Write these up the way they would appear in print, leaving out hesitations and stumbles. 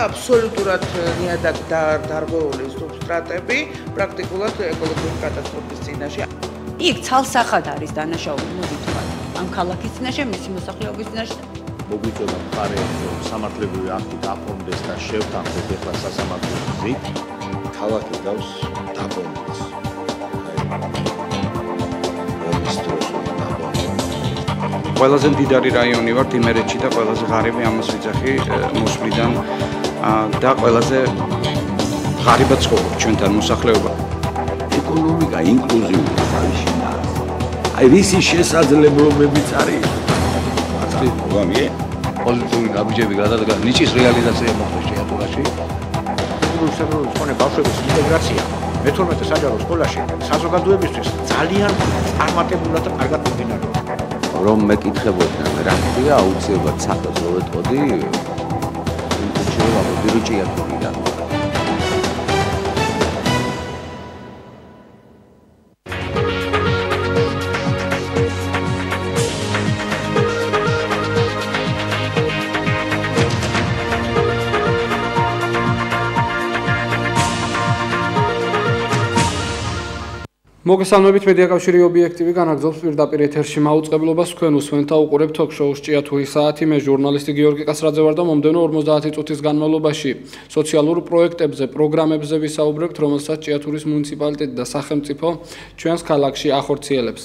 აბსოლუტურად ნიადაგ დარღვეული სუბსტრატები პრაქტიკულად ეკოლოგიური კატასტროფის წინაშე. იქ ცალსახად არის დანაშაული მოდითვარ ამ ქალაქის წინაშე, მისი მოსახლეობის წინაშე. მოგვიწოდა მხარე, რომ სამართლებრივი აქტი დაფორმდეს და შევთანხმდეთ ეხლა სასამართლოს გზით. ქალაქი გავს დაფორმებას. ყველაზე მდიდარი რაიონი ვართ იმერეთში და ყველაზე ღარიბი ამას ვიძახი მოსვლიდან და ყველაზე ღარიბად ცხოვრობ ჩვენთან მოსახლეობა. ეკონომიკა ინკლუზიური ხალხია. აი რისი შესაძლებლობებიც არის. მართალი პროგრამია. პოლიტიკური გაბიჯები გადადგა ნიჭის რეალიზაცია მოხდა ჭიათურაში. საგარეო სკოლის ბავშვების ინტეგრაცია მე-12 საჯარო სკოლაში საზოგადოებისთვის ძალიან წარმატებულად და კარგად მიმდინარეობს. რომ მეკითხებოდნენ რა ხდება აუცილებლად საფას რო ვეტყოდი შეიძლება მოდირო ჭიათურიდან. მოგესალმებით მედიაკავშირი ობიექტივი განაგრძობს პირდაპირ ეთერში მაუწყებლობას თქვენ უსმენთ და უყურებთ ток-შოუს ჭიათურის საათი მე ჟურნალისტი გიორგი კასრაძე ვარ და მომდევნო 50 წუთის განმავლობაში სოციალურ პროექტებზე, პროგრამებზე ვისაუბრებთ, რომელსაც ჭიათურის მუნიციპალიტეტი და სახელმწიფო ჩვენს ქალაქში ახორციელებს.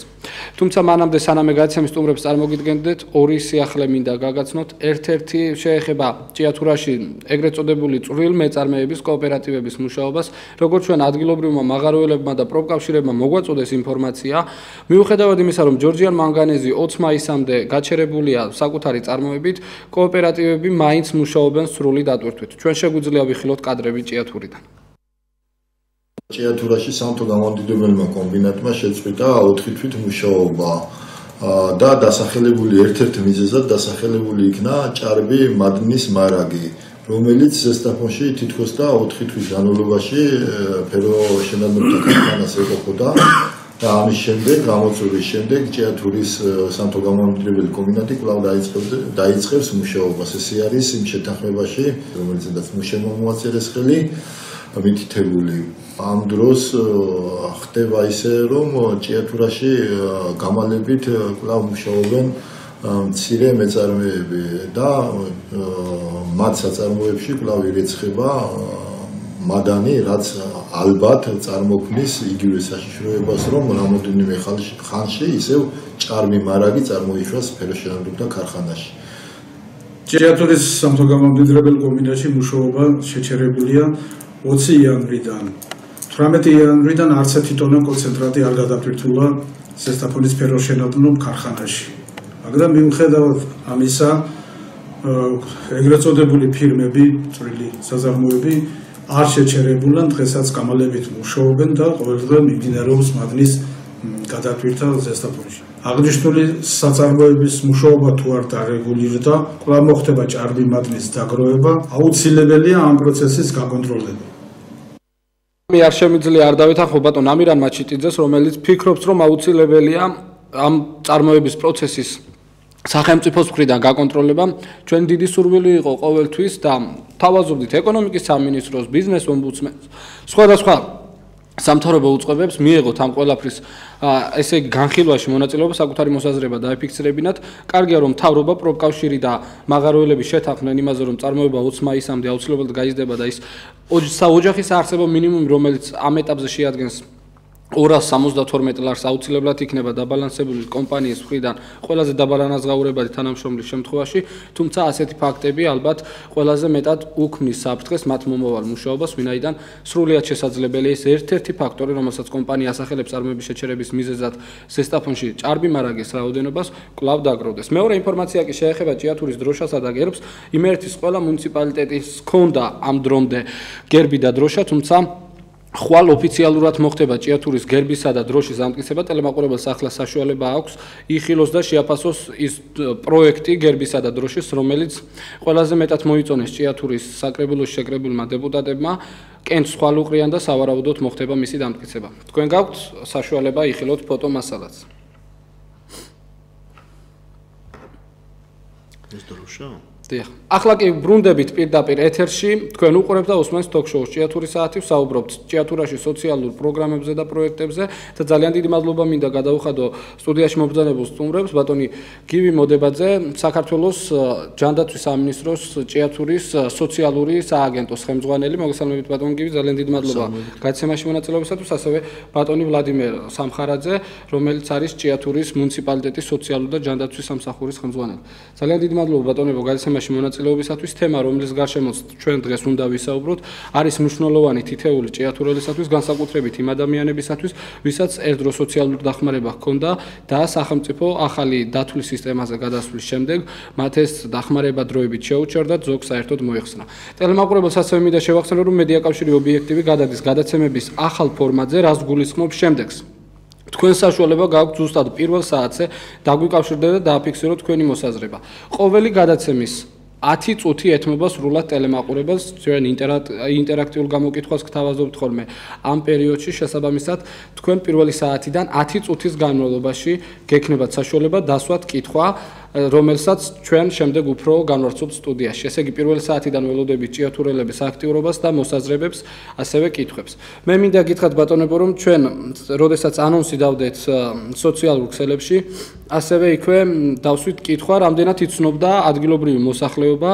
თუმცა მანამდე სანამ გადაცემის სტუმრებს წარმოგიდგენდეთ, ორი სიახლე მინდა გაგაცნოთ. ერთ-ერთი შეეხება ჭიათურაში ეგრეთ წოდებული წვრილ მეწარმეების კოოპერატივების მუშაობას, როგორც ჩვენ ადგილობრივმა მაღაროელებმა და პროფკავშირებმა მოგვაწოდეს ინფორმაცია, მიუხედავად იმისა, რომ ჯორჯიან მანგანეზი 20 მაისამდე გაჩერებულია საკუთარი წარმოებით, კოოპერატივები მაინც მუშაობენ სრული დატვირთვით. ჩვენ შეგვიძლია ვიხილოთ კადრები ჭიათურიდან. ჭიათურაში სამთო გამომდინებელმა კომბინატმა შეწყვიტა 4 თვით მუშაობა და დასახელებული ერთ-ერთ მიზეზად დასახელებული იქნა ჭარბი მადნის მარაგი, რომელიც ზესტაფონში თითქოს და 4 თვის განმავლობაში ფეროშენადნობთა ქარხანას ეკუთვნოდა და ამის შემდეგ გამოწვევის შემდეგ ჭიათურის სამთო გამომდინებელი კომბინატი კვლავ დაიწყებს მუშაობას. ესე არის იმ შეთანხმებაში, რომელზედაც მუშაობა მოაწერეს ხელი მითითებული. ამ დროს ხდება ისე, რომ ჭიათურაში გამალებით კვლავ მუშაობენ მცირე მეწარმეები და მათ საწარმოებში კვლავ ირიცხება მადანი, რაც ალბათ წარმოქმნის იგივე საშიშროებას, რომ რამოდენიმე ხანში ისევ ჭარბი მარაგი წარმოიშვას ფეროშენადობთა ქარხანაში. ჭიათურის სამთო გამომდინებელ კომბინატში მუშაობა შეჩერებულია 20 იანვრიდან. 18 იანვრიდან არც ერთი ტონა კონცენტრატი არ გადატვირთულა ზესტაფონის ფეროშენადნობ ქარხანაში. მაგრამ მიუხედავად ამისა, ეგრეთ წოდებული ფირმები, წვრილი საზარმოები არ შეჩერებულან დღესაც გამალებით მუშაობენ და ყოველდღე მიმდინარეობს მადნის გადატვირთა ზესტაფონში. აღნიშნული საწარმოების მუშაობა თუ არ დარეგულირდა, კვლავ მოხდება ჭარბი მადნის დაგროვება, აუცილებელია ამ პროცესის გაკონტროლება. მე არ შემიძლია არ დავეთანხმო ბატონ ამირან მაჩიტიძეს, რომელიც ფიქრობს, რომ აუცილებელია ამ წარმოების პროცესის სახელმწიფოს მხრიდან გაკონტროლება. ჩვენ დიდი სურვილი იყო ყოველთვის და თავაზობდით ეკონომიკის სამინისტროს, ბიზნეს ომბუდსმენს, სხვადასხვა სამთავრობო უწყებებს მიეღოთ ამ ყველაფრის ესე იგი განხილვაში მონაწილეობა, საკუთარი მოსაზრება დაეფიქსირებინათ. კარგია რომ მთავრობა, პროფკავშირი და მაღაროელები შეთანხმდნენ იმაზე, რომ წარმოება 20 მაისამდე აუცილებლად გაიზრდება და ის ოჯახის არსებობა მინიმუმი, რომელიც ამ ეტაპზე შეადგენს 272 ლარს აუცილებლად იქნება დაბალანსებული კომპანიის მხრიდან ყველაზე დაბალანსებადი თანამშრომლის შემთხვევაში, თუმცა ასეთი ფაქტები ალბათ ყველაზე მეტად უქმნის საფრთხეს მათ მომავალ მუშაობას, ვინაიდან სრულიად შესაძლებელია ის ერთ-ერთი ფაქტორი, რომელსაც კომპანია ასახელებს წარმოების შეჩერების მიზეზად ზესტაფონში ჭარბი მარაგის რაოდენობას კვლავ დაგროვდეს. მეორე ინფორმაცია კი შეეხება ჭიათურის დროშასა და გერბს. იმერეთის ყველა მუნიციპალიტეტის ჰქონდა ამ დრომდე გერბი და დროშა, თუმცა ხვალ ოფიციალურად მოხდება ჭიათურის გერბისა და დროშის ამტკიცება, ტელემაყურებელს ახლა საშუალება აქვს იხილოს და შეაფასოს ის პროექტი გერბისა და დროშის, რომელიც ყველაზე მეტად მოიწონეს ჭიათურის საკრებულოში შეკრებულმა დეპუტატებმა, კენჭს ხვალ უყრიან და სავარაუდოდ მოხდება მისი დამტკიცება. თქვენ გაქვთ საშუალება იხილოთ ფოტო მასალაც. ეს დროშა? დიახ. ახლა კი ბრუნდებით პირდაპირ ეთერში, თქვენ უყურებთ და უსმენთ ток-შოუს ჭიათურის საათი, ვსაუბრობთ ჭიათურაში სოციალურ პროგრამებზე და პროექტებზე და ძალიან დიდი მადლობა მინდა გადაუხადო სტუდიაში მობრძანებულ სტუმრებს, ბატონი გივი მოდებაძე, საქართველოს ჯანდაცვის სამინისტროს ჭიათურის სოციალური სააგენტოს ხელმძღვანელი. მოგესალმებით ბატონი გივი, ძალიან დიდი მადლობა გადაცემაში მონაწილეობისათვის, ასევე ბატონი ვლადიმერ სამხარაძე, რომელიც არის ჭიათურის მუნიციპალიტეტის სოციალური და ჯანდაცვის სამსახურის ხელმძღვანელი. ძალიან დიდი მადლობა ბატონებო გადაცემაში მონაწილეობისათვის. თემა, რომლის გარშემოც ჩვენ დღეს უნდა ვისაუბროთ, არის მნიშვნელოვანი თითეული ჭიათურელისათვის, განსაკუთრებით იმ ადამიანებისათვის, ვისაც ერთდრო სოციალური დახმარება ჰქონდა და სახელმწიფო ახალი დათვლის სისტემაზე გადასვლის შემდეგ მათ ეს დახმარება დროებით შეუჩერდათ, ზოგს საერთოდ მოიხსნა. ტელემაყურებელს ასევე მინდა შევახსენო, რომ მედიაკავშირი ობიექტივი გადადის გადაცემების ახალ ფორმატზე, რაც გულისხმობს შემდეგს. თქვენ საშუალება გაქვთ ზუსტად პირველ საათზე დაგვიკავშირდეთ და დააფიქსიროთ თქვენი მოსაზრება. ყოველი გადაცემის 10 წუთი ეთმობა სრულად ტელემაყურებელს, ჩვენ ინტერაქტიულ გამოკითხვას გთავაზობთ ხოლმე ამ პერიოდში, შესაბამისად თქვენ პირველი საათიდან 10 წუთის განმავლობაში გექნებათ საშუალება დასვათ კითხვა, რომელსაც ჩვენ შემდეგ უფრო განვარცხობთ სტუდიაში. ესე იგი პირველი საათიდან ველოდებით ჭიათურელების აქტიურობას და მოსაზრებებს, ასევე კითხვებს. მე მინდა გითხრათ ბატონებო, რომ ჩვენ როდესაც ანონსი დავდეთ სოციალურ ქსელებში, ასევე იქვე დავსვით კითხვა, რამდენად იცნობდა ადგილობრივი მოსახლეობა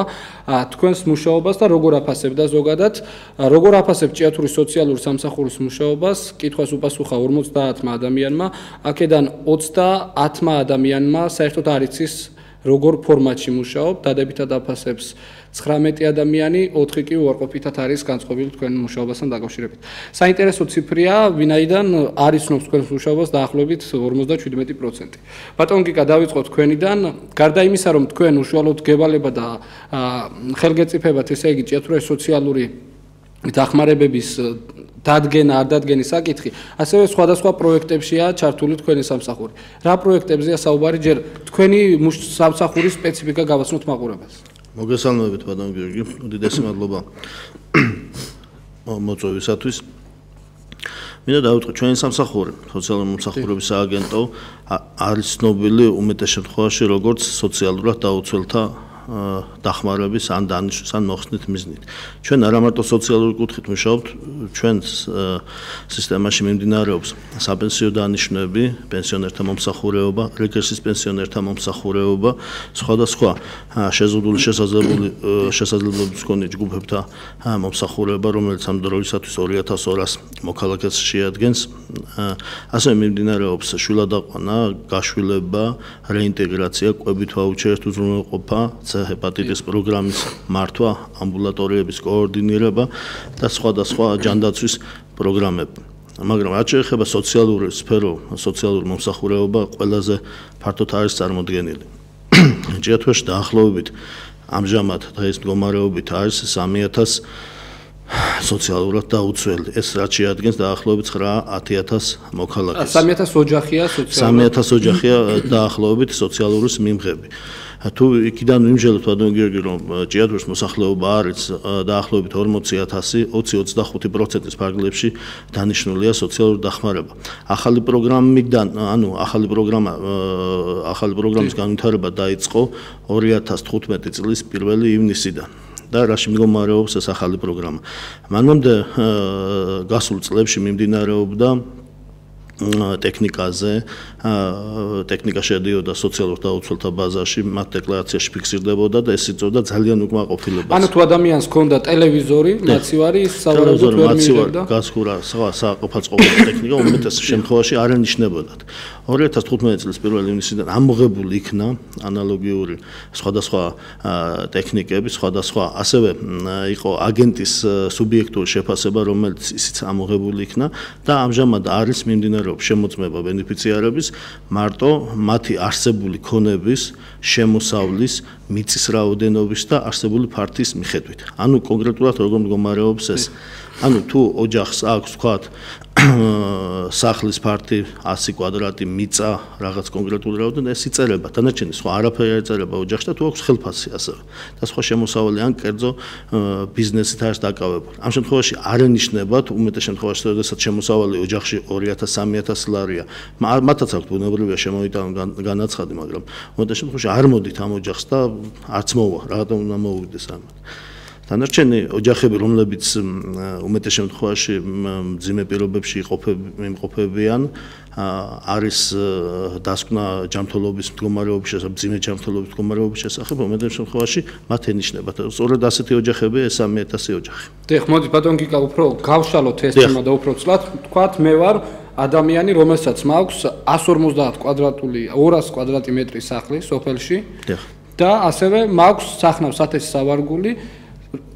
თქვენს მუშაობას და როგორ აფასებდა ზოგადად, როგორ აფასებთ ჭიათურის სოციალური სამსახურის მუშაობას, კითხვას უპასუხა 50 ადამიანმა, აქედან 30 ადამიანმა საერთოდ არ იცის როგორ ფორმატში მუშაობ, დადებითად აფასებს 19 ადამიანი, 4 კი უარყოფითად არის განწყობილი თქვენ მუშაობასთან დაკავშირებით. საინტერესო ციფრია, ვინაიდან არ იცნობს თქვენს მუშაობას დაახლოებით 57%. ბატონ გიკა, დავიწყოთ თქვენიდან, გარდა იმისა, რომ თქვენ უშუალოდ გევალება და ხელგეწიფებათ, ესე იგი ჭიათურაში სოციალური დახმარებების დადგენა, არ დადგენის საკითხი, ასევე სხვადასხვა პროექტებშია ჩართული თქვენი სამსახური. რა პროექტებზეა საუბარი, ჯერ თქვენი სამსახურის სპეციფიკა გავაცნოთ მაყურებელს. მოგესალმებით ბატონ გიორგი, უდიდესი მადლობა მოწვევისათვის. მინდა დავიწყო ჩვენი სამსახური, სოციალური მომსახურების სააგენტო არის ცნობილი უმეტეს შემთხვევაში როგორც სოციალურად დაუცველთა დახმარების ან დანიშნვის ან მოხსნით მიზნით. ჩვენ არა მარტო სოციალური კუთხით მუშაობთ, ჩვენ სისტემაში მიმდინარეობს საპენსიო დანიშნვები, პენსიონერთა მომსახურება, რეგრესის პენსიონერთა მომსახურება, სხვადასხვა შეზღუდული შესაძლებლობების მქონე ჯგუფებთა მომსახურება, რომელიც ამ დროისათვის 2200 მოქალაქეს შეადგენს. ასევე მიმდინარეობს შვილადაყვანა, გაშვილება, რეინტეგრაცია, კვებით ვაუჩერით უზრუნველყოფა, ჰეპატიტის პროგრამის მართვა, ამბულატორიების კოორდინირება და სხვადასხვა ჯანდაცვის პროგრამები. მაგრამ რაც შეეხება სოციალური სფერო, სოციალური მომსახურება ყველაზე ფართოდ არის წარმოდგენილი. ჭიათურაში დაახლოებით ამჟამად დღეს მდგომარეობით არის 3000 სოციალურად დაუცველი. ეს რაც შეადგენს დაახლოებით 9-10000 მოქალაქეს. 3000 ოჯახია სოციალური. 3000 ოჯახია დაახლოებით სოციალური მიმღები. თუ იქიდან ვიმჟელოთ ბატონ გიორგი, რომ ჭიათურის მოსახლეობა არის დაახლოებით 40000, 20-25%-ის ფარგლებში დანიშნულია სოციალური დახმარება. ახალი პროგრამის განვითარება დაიწყო 2015 წლის 1 ივნისიდან. და რაში მდგომარეობს ეს ახალი პროგრამა. მანამდე გასულ წლებში მიმდინარეობდა ტექნიკაზე, ტექნიკა შედიოდა სოციალურ დაუცველთა ბაზაში, მათ დეკლარაციაში ფიქსირდებოდა და ეს იწვევდა ძალიან უკმაყოფილებას. ანუ თუ ადამიანს ჰქონდა ტელევიზორი, მაცივარი, სავარაუდოდ ვერ მიიღებდა. გასხურა, სხვა საყოფაცყოფის ტექნიკა უმეტეს შემთხვევაში არ ენიშნებოდათ. 2015 წლის 1 ივნისიდან ამოღებული იქნა ანალოგიური სხვადასხვა ტექნიკები, სხვადასხვა ასევე იყო აგენტის სუბიექტური შეფასება, რომელიც ისიც ამოღებული იქნა და ამჟამად არის მიმდინარეობს შემოწმება ბენეფიციარების მარტო მათი არსებული ქონების, შემოსავლის, მიწის რაოდენობის და არსებული ფართის მიხედვით. ანუ კონკრეტულად როგორ მდგომარეობს ეს? ანუ თუ ოჯახს აქვს, ვთქვათ, სახლის ფართი 100 კვადრატი მიწა რაღაც კონკრეტული რაოდენობა ეს იწერება დანარჩენი სხვა არაფერი არ იწერება ოჯახში და თუ აქვს ხელფასი ასევე და სხვა შემოსავალი ან კერძო ბიზნესით არის დაკავებული ამ შემთხვევაში არ ენიშნებათ უმეტეს შემთხვევაში როდესაც შემოსავალი ოჯახში 2000-3000 ლარია მათაც აქვს ბუნებრივია შემოიტანონ განაცხადი მაგრამ უმეტეს შემთხვევაში არ მოდით ამ ოჯახს და არც მოვა რაღაცა უნდა მოვუგდეს ამათ დანარჩენი ოჯახები რომლებიც უმეტეს შემთხვევაში მძიმე პირობებში იმყოფებიან არის დასკვნა ჯანმრთელობის მდგომარეობის შესახებ მძიმე ჯანმრთელობის მდგომარეობის შესახებ უმეტეს შემთხვევაში მათ ენიშნებათ სწორედ ასეთი ოჯახები ეს 3000 ოჯახი დიახ მოდი ბატონ გიკა უფრო გავშალოთ ეს თემა და უფრო ცლად თქვათ მე ვარ ადამიანი რომელსაც მაქვს 150 კვადრატული 200 კვადრატი მეტრის სახლი სოფელში და ასევე მაქვს სახნავს 1000 სავარგული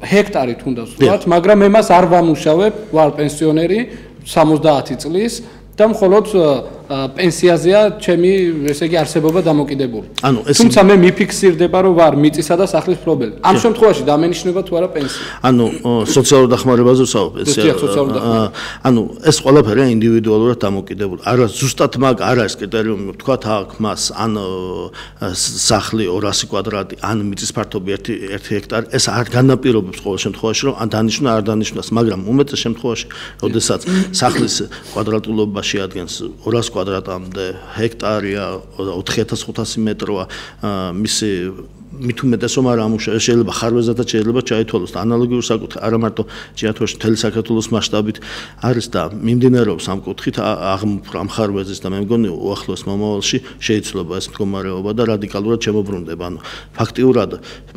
ჰექტარით უნდა ვთქვათ, მაგრამ მე მას არ ვამუშავებ, ვარ პენსიონერი 70 წლის და მხოლოდ პენსიაზეა ჩემი ესე იგი არსებობა დამოკიდებული. თუმცა მე მიფიქსირდება რომ ვარ მიწისა და სახლის მფლობელი. ამ შემთხვევაში დამენიშნება თუ არა პენსია. სოციალურ დახმარებაზე ვსაუბრობ. ანუ ეს ყველაფერი ინდივიდუალურად დამოკიდებული. არა ზუსტად მაგ არ არის კრიტერიუმი, ვთქვათ აქ მას ან სახლი 200 კვადრატი, ან მიწის ფართობი 1 ჰექტარი, ეს არ განაპირობებს ყოველ შემთხვევაში რომ ან დანიშნა არ დანიშნას, მაგრამ უმეტეს შემთხვევაში, როდესაც სახლის კვადრატულობა შეადგენს 200 კვადრატამდე ჰექტარია 4500 მეტროა მისი მით უმეტეს რომ არ ამუშავებს შეიძლება ხარვეზადაც შეიძლება ჩაითვალოს და ანალოგიურ საკუთრებით არა მარტო ჭიათურაში მთელი საქართველოს მასშტაბით არის და მიმდინარეობს ამ კუთხით ამ ხარვეზის და მე მგონი უახლოეს მომავალში შეიცვლება ეს მდგომარეობა და რადიკალურად შემოbrunდება ანუ ფაქტიურად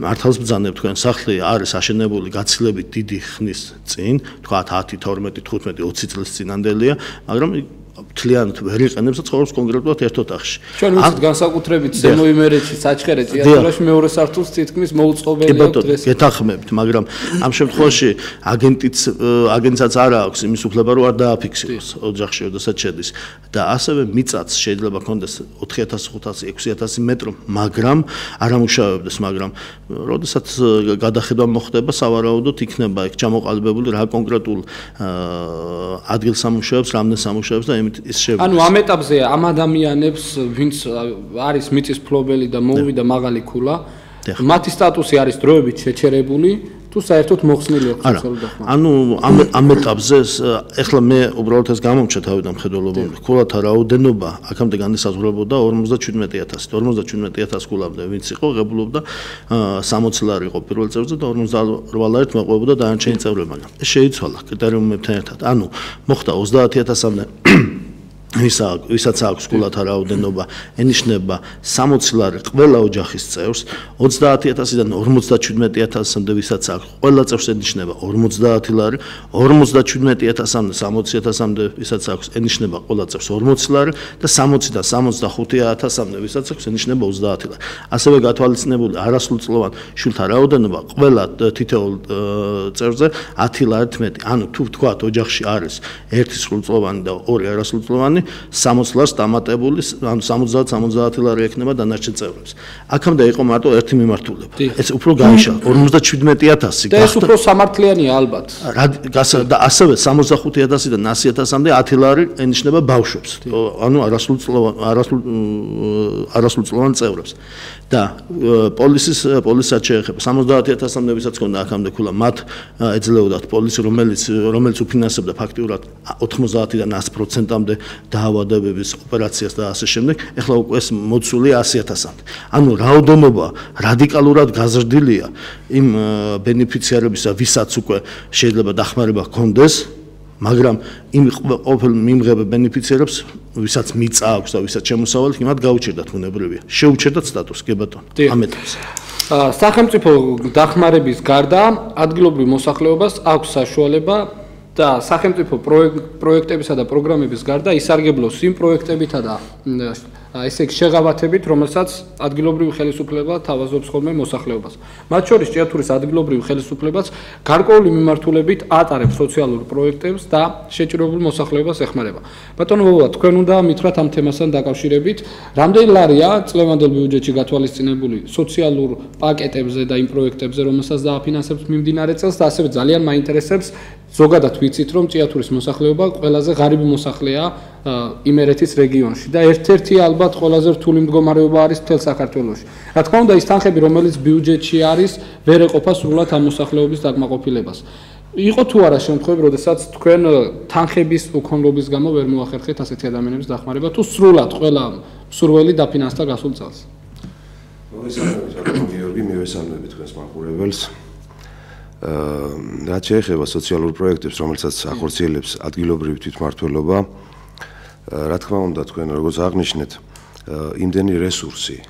მართალს ბრძანებ თქვენ სახლი არის აშენებული გაცილებით დიდი ხნის წინ თქვა 10 12 15 20 წლის წინანდელია მაგრამ მთლიანად ვერ იყენებს და ცხოვრობს კონკრეტულად ერთ ოთახში. ჩვენ ვიცით განსაკუთრებით ზემოიმერეთში, საჩხერეთში, ჭიათურაში მეორე სართულს თითქმის მოუწყობელი აქვს დღეს. გეთანხმებით, მაგრამ ამ შემთხვევაში აგენტსაც არ აქვს იმის უფლება რომ არ დააფიქსიროს ოჯახში, როდესაც შედის და ასევე მიწაც შეიძლება კონდეს 4500, 6000 მეტრო, მაგრამ არ ამუშავებდეს, მაგრამ როდესაც გადახედვა მოხდება, სავარაუდოდ იქნება ეგ ჩამოყალიბებული რა კონკრეტულ ადგილს ამუშავებს, რამდენს ამუშავებს და ანუ ამ ეტაპზე ამ ადამიანებს ვინც არის მიწის მფლობელი და მოვიდა მაღალი ქულა მათი სტატუსი არის დროებით შეჩერებული თუ საერთოდ მოხსნილი აქვს სოციალური დახმარება ანუ ამ ეტაპზე ეხლა მე უბრალოდ ეს გამომჩა თავიდან მხედველობა ქულათა რაოდენობა აქამდე განისაზღვრებოდა 57000 57000 ქულამდე ვინც იყო ღებულობდა 60 ლარი იყო პირველ წელზე და 48 ლარით მოყვებოდა დანარჩენი წევრები მაგრამ ეს შეიცვალა კრიტერიუმებთან ერთად ანუ მოხდა 30000-მდე ვისაც აქვს ქულათა რაოდენობა ენიშნება 60 ლარი ყველა ოჯახის წევრს 30000-დან 57000-მდე ვისაც აქვს ყველა წევრს ენიშნება 50 ლარი 57000-მდე 60000-მდე ვისაც აქვს ენიშნება ყველა წევრს 40 ლარი და 60-დან 75000-მდე ვისაც აქვს ენიშნება 30 ლარი ასევე გათვალისწინებული არასრულწლოვან შვილთა რაოდენობა ყველა თითოეულ წევრზე 10 ლარით მეტი ანუ თუ ვთქვათ ოჯახში არის ერთი სრულწლოვანი და ორი არასრულწლოვანი 60 ლარს დამატებული, ანუ 70 ლარი ექნება დანარჩენ წევრებს. აქამდე იყო მარტო ერთი მიმართულება. ეს უფრო გაიშალა 57000 და ეს უფრო სამართლიანია ალბათ. და ასევე 65000-დან 100000-მდე 10 ლარი ენიშნება ბავშვებს. ანუ არასრულწლოვან წევრებს. და პოლისაც შეეხება 70000-მდე ვისაც ქონდა აქამდე ქულა მათ ეძლეოდათ პოლისი რომელიც უფინანსებდა ფაქტიურად 90-დან 100%-მდე დაავადებების ოპერაციას და ასე შემდეგ, ეხლა უკვე ეს მოცულია 100000-მდე. ანუ რაოდენობა რადიკალურად გაზრდილია იმ ბენეფიციარებისა, ვისაც უკვე შეიძლება დახმარება ჰქონდეს, მაგრამ იმ ყოფილ მიმღებ ბენეფიციარებს, ვისაც მიწა აქვს და ვისაც შემოსავალი, იმათ გაუჩერდათ ბუნებრივია. შეუჩერდათ სტატუსი, გებატონო. ამ ეტაპზე. სახელმწიფო დახმარების გარდა ადგილობრივ მოსახლეობას აქვს საშუალება და სახელმწიფო პროექტებისა და პროგრამების გარდა ისარგებლოს იმ პროექტებითა და ესე იგი შეღავათებით, რომელსაც ადგილობრივი ხელისუფლება თავაზობს ხოლმე მოსახლეობას. მათ შორის ჭიათურის ადგილობრივი ხელისუფლებაც გარკვეული მიმართულებით ატარებს სოციალურ პროექტებს და შეჭრებულ მოსახლეობას ეხმარება. ბატონო ბობა, თქვენ უნდა მითხრათ ამ თემასთან დაკავშირებით, რამდენი ლარია წლევანდელ ბიუჯეტში გათვალისწინებული სოციალურ პაკეტებზე და იმ პროექტებზე, რომელსაც დააფინანსებს მიმდინარე წელს და ასევე ძალიან მაინტერესებს ზოგადად ვიცით, რომ ჭიათურის მოსახლეობა ყველაზე ღარიბი მოსახლეა იმერეთის რეგიონში და ერთ-ერთი ალბათ ყველაზე რთული მდგომარეობა არის მთელ საქართველოში. რა თქმა უნდა, ის თანხები, რომელიც ბიუჯეტში არის, ვერ ეყოფა სრულად ამ მოსახლეობის დაკმაყოფილებას. იყო თუ არა შემთხვევები, როდესაც თქვენ თანხების უქონლობის გამო ვერ მოახერხეთ ასეთი ადამიანების დახმარება, თუ სრულად ყველა მსურველი დაფინანსდა გასულ წელს? მოგესალმებით, გიორგი, მივესალმები თქვენს მაყურებელს. რაც შეეხება სოციალურ პროექტებს, რომელსაც ახორციელებს ადგილობრივი თვითმმართველობა, რა თქმა უნდა, თქვენ როგორც აღნიშნეთ, იმდენი რესურსი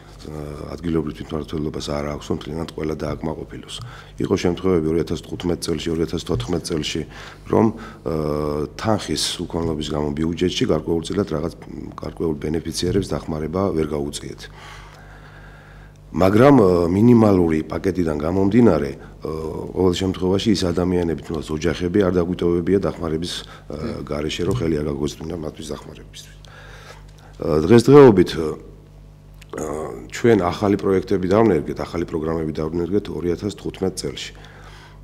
ადგილობრივ თვითმმართველობას არ აქვს, რომ მთლიანად ყველა დააკმაყოფილოს. იყო შემთხვევები 2015 წელში, 2014 წელში, რომ თანხის უქონლობის გამო ბიუჯეტში გარკვეულწილად რაღაც გარკვეულ ბენეფიციარებს დახმარება ვერ გაუწიეთ. მაგრამ მინიმალური პაკეტიდან გამომდინარე, ყოველ შემთხვევაში ის ადამიანები, თუნდაც ოჯახები არ დაგვიტოვებია დახმარების გარეშე, რომ ხელი არ გაგოწმინდა მათთვის დახმარებისთვის. დღესდღეობით ჩვენ ახალი პროექტები დავნერგეთ, ახალი პროგრამები დავნერგეთ 2015 წელში.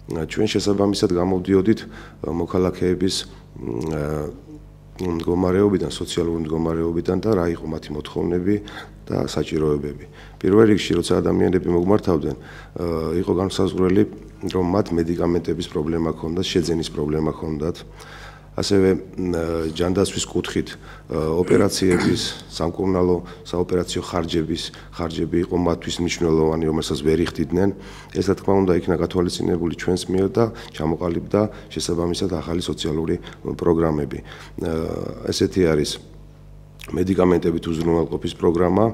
ჩვენ შესაბამისად გამოვდიოდით მოქალაქეების მდგომარეობიდან, სოციალური მდგომარეობიდან და რა იყო მათი მოთხოვნები და საჭიროებები. პირველ რიგში, როცა ადამიანები მოგმართავდნენ, იყო განსაზღვრელი, რომ მათ მედიკამენტების პრობლემა ჰქონდათ, შეძენის პრობლემა ჰქონდათ, ასევე ჯანდაცვის კუთხით ოპერაციების, სამკურნალო საოპერაციო ხარჯები იყო მათთვის მნიშვნელოვანი, რომელსაც ვერ იხდიდნენ. ეს რა თქმა უნდა იქნა გათვალისწინებული ჩვენს მიერ და ჩამოყალიბდა შესაბამისად ახალი სოციალური პროგრამები. ესეთი არის მედიკამენტებით უზრუნველყოფის პროგრამა,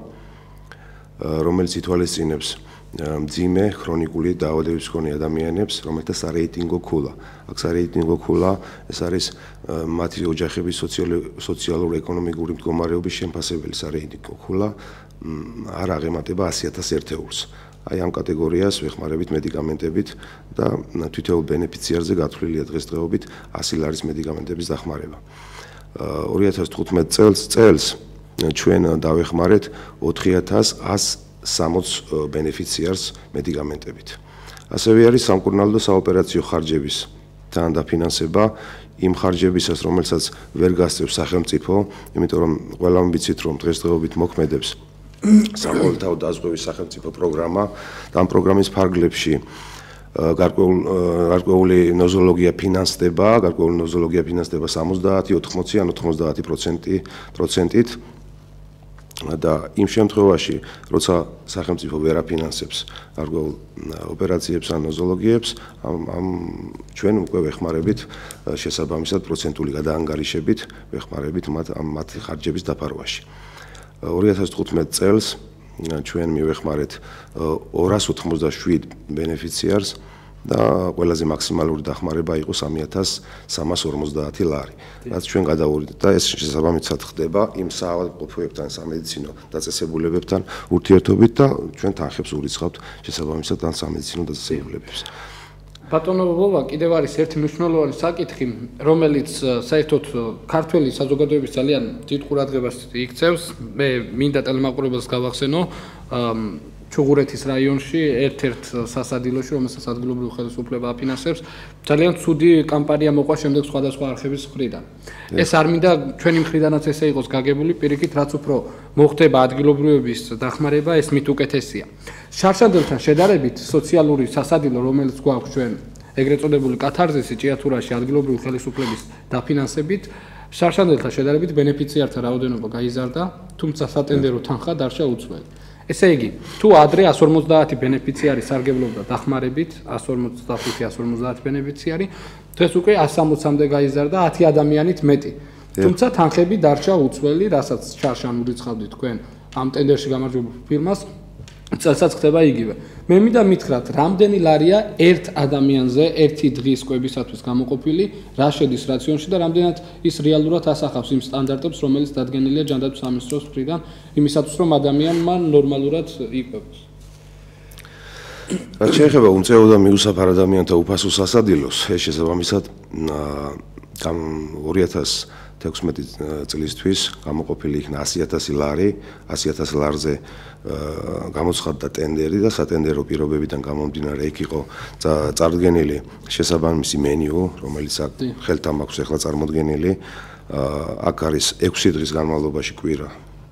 რომელიც ითვალისწინებს მძიმე ქრონიკული დაავადების მქონე ადამიანებს, რომელთა სარეიტინგო ქულა. აქ სარეიტინგო ქულა ეს არის მათი ოჯახების სოციალურ-ეკონომიკური მდგომარეობის შემფასებელი სარეიტინგო ქულა არ აღემატება 100.000 ერთეულს. აი ამ კატეგორიას ვეხმარებით მედიკამენტებით და თითოეულ ბენეფიციარზე გათვლილია დღესდღეობით 100 ლარის მედიკამენტების დახმარება. 2015 წელს ჩვენ დავეხმარეთ 4160 ბენეფიციარს მედიკამენტებით. ასევე არის სამკურნალო და საოპერაციო ხარჯების თან დაფინანსება იმ ხარჯებისას, რომელსაც ვერ გასწევს სახელმწიფო, იმიტომ რომ ყველამ ვიცით, რომ დღესდღეობით მოქმედებს საყოველთაო დაზღვევის სახელმწიფო პროგრამა და ამ პროგრამის ფარგლებში გარკვეული ნოზოლოგია ფინანსდება 70, 80 ან 90%-ით და იმ შემთხვევაში, როცა სახელმწიფო ვერ აფინანსებს გარკვეულ ოპერაციებს ან ნოზოლოგიებს, ჩვენ უკვე ვეხმარებით შესაბამისად პროცენტული გადაანგარიშებით, ვეხმარებით მათ ხარჯების დაფარვაში. 2015 წელს ჩვენ მივეხმარეთ 287 ბენეფიციარს და ყველაზე მაქსიმალური დახმარება იყო 3350 ლარი. რაც ჩვენ გადავიდეთ და ეს შესაბამისად ხდება იმ საავადმყოფოებთან, სამედიცინო დაწესებულებებთან ურთიერთობით და ჩვენ თანხებს ურიცხავთ შესაბამისად ამ სამედიცინო დაწესებულებებს. ბატონო ბობა, კიდევ არის ერთი მნიშვნელოვანი საკითხი, რომელიც საერთოდ ქართველი საზოგადოების ძალიან დიდ ყურადღებას იქცევს. მე მინდა ტელემაყურებელს გავახსენო ჩუღურეთის რაიონში ერთ-ერთ სასადილოში, რომელსაც ადგილობრივი ხელისუფლება აფინანსებს, ძალიან ცუდი კამპანია მოყვა შემდეგ სხვადასხვა არხების მხრიდან. ეს არ მინდა ჩვენი მხრიდანაც ესე იყოს გაგებული, პირიქით, რაც უფრო მოხდება ადგილობრივების დახმარება, ეს მით უკეთესია. შარშანველთან შედარებით სოციალური სასადილო, რომელიც გვაქვს ჩვენ, ეგრეთ წოდებული კათარზისი ჭიათურაში ადგილობრივი ხელისუფლების დაფინანსებით, შარშანველთან შედარებით ბენეფიციართა რაოდენობა გაიზარდა, თუმცა სატენდერო თანხა დარჩა უცვლელი. ესე იგი, თუ ადრე 150 ბენეფიციარი სარგებლობდა დახმარებით, 155-150 ბენეფიციარი, დღეს უკვე 160-მდე გაიზარდა 10 ადამიანით მეტი. თუმცა თანხები დარჩა უცვლელი, რასაც შარშან ურიცხავდით თქვენ ამ ტენდერში გამარჯვებულ ფირმას, წელსაც ხდება იგივე. მე მინდა მითხრათ, რამდენი ლარია ერთ ადამიანზე ერთი დღის კვებისათვის გამოყოფილი, რა შედის რაციონში და რამდენად ის რეალურად ასახავს იმ სტანდარტებს, რომელიც დადგენილია ჯანდაცვის სამინისტროს მხრიდან, იმისათვის რომ ადამიანმა ნორმალურად იკვებოს. რაც შეეხება უმწეო და მიუსაფარ ადამიანთა უფასო სასადილოს, ეს შესაბამისად 2016 წლისთვის გამოყოფილი იქნა 100.000 ლარი, 100.000 ლარზე გამოცხადდა ტენდერი და სატენდერო პირობებიდან გამომდინარე იქ იყო წარდგენილი შესაბამისი მენიუ, რომელიც ხელთან მაქვს ახლა წარმოდგენილი. აქ არის 6 დღის განმავლობაში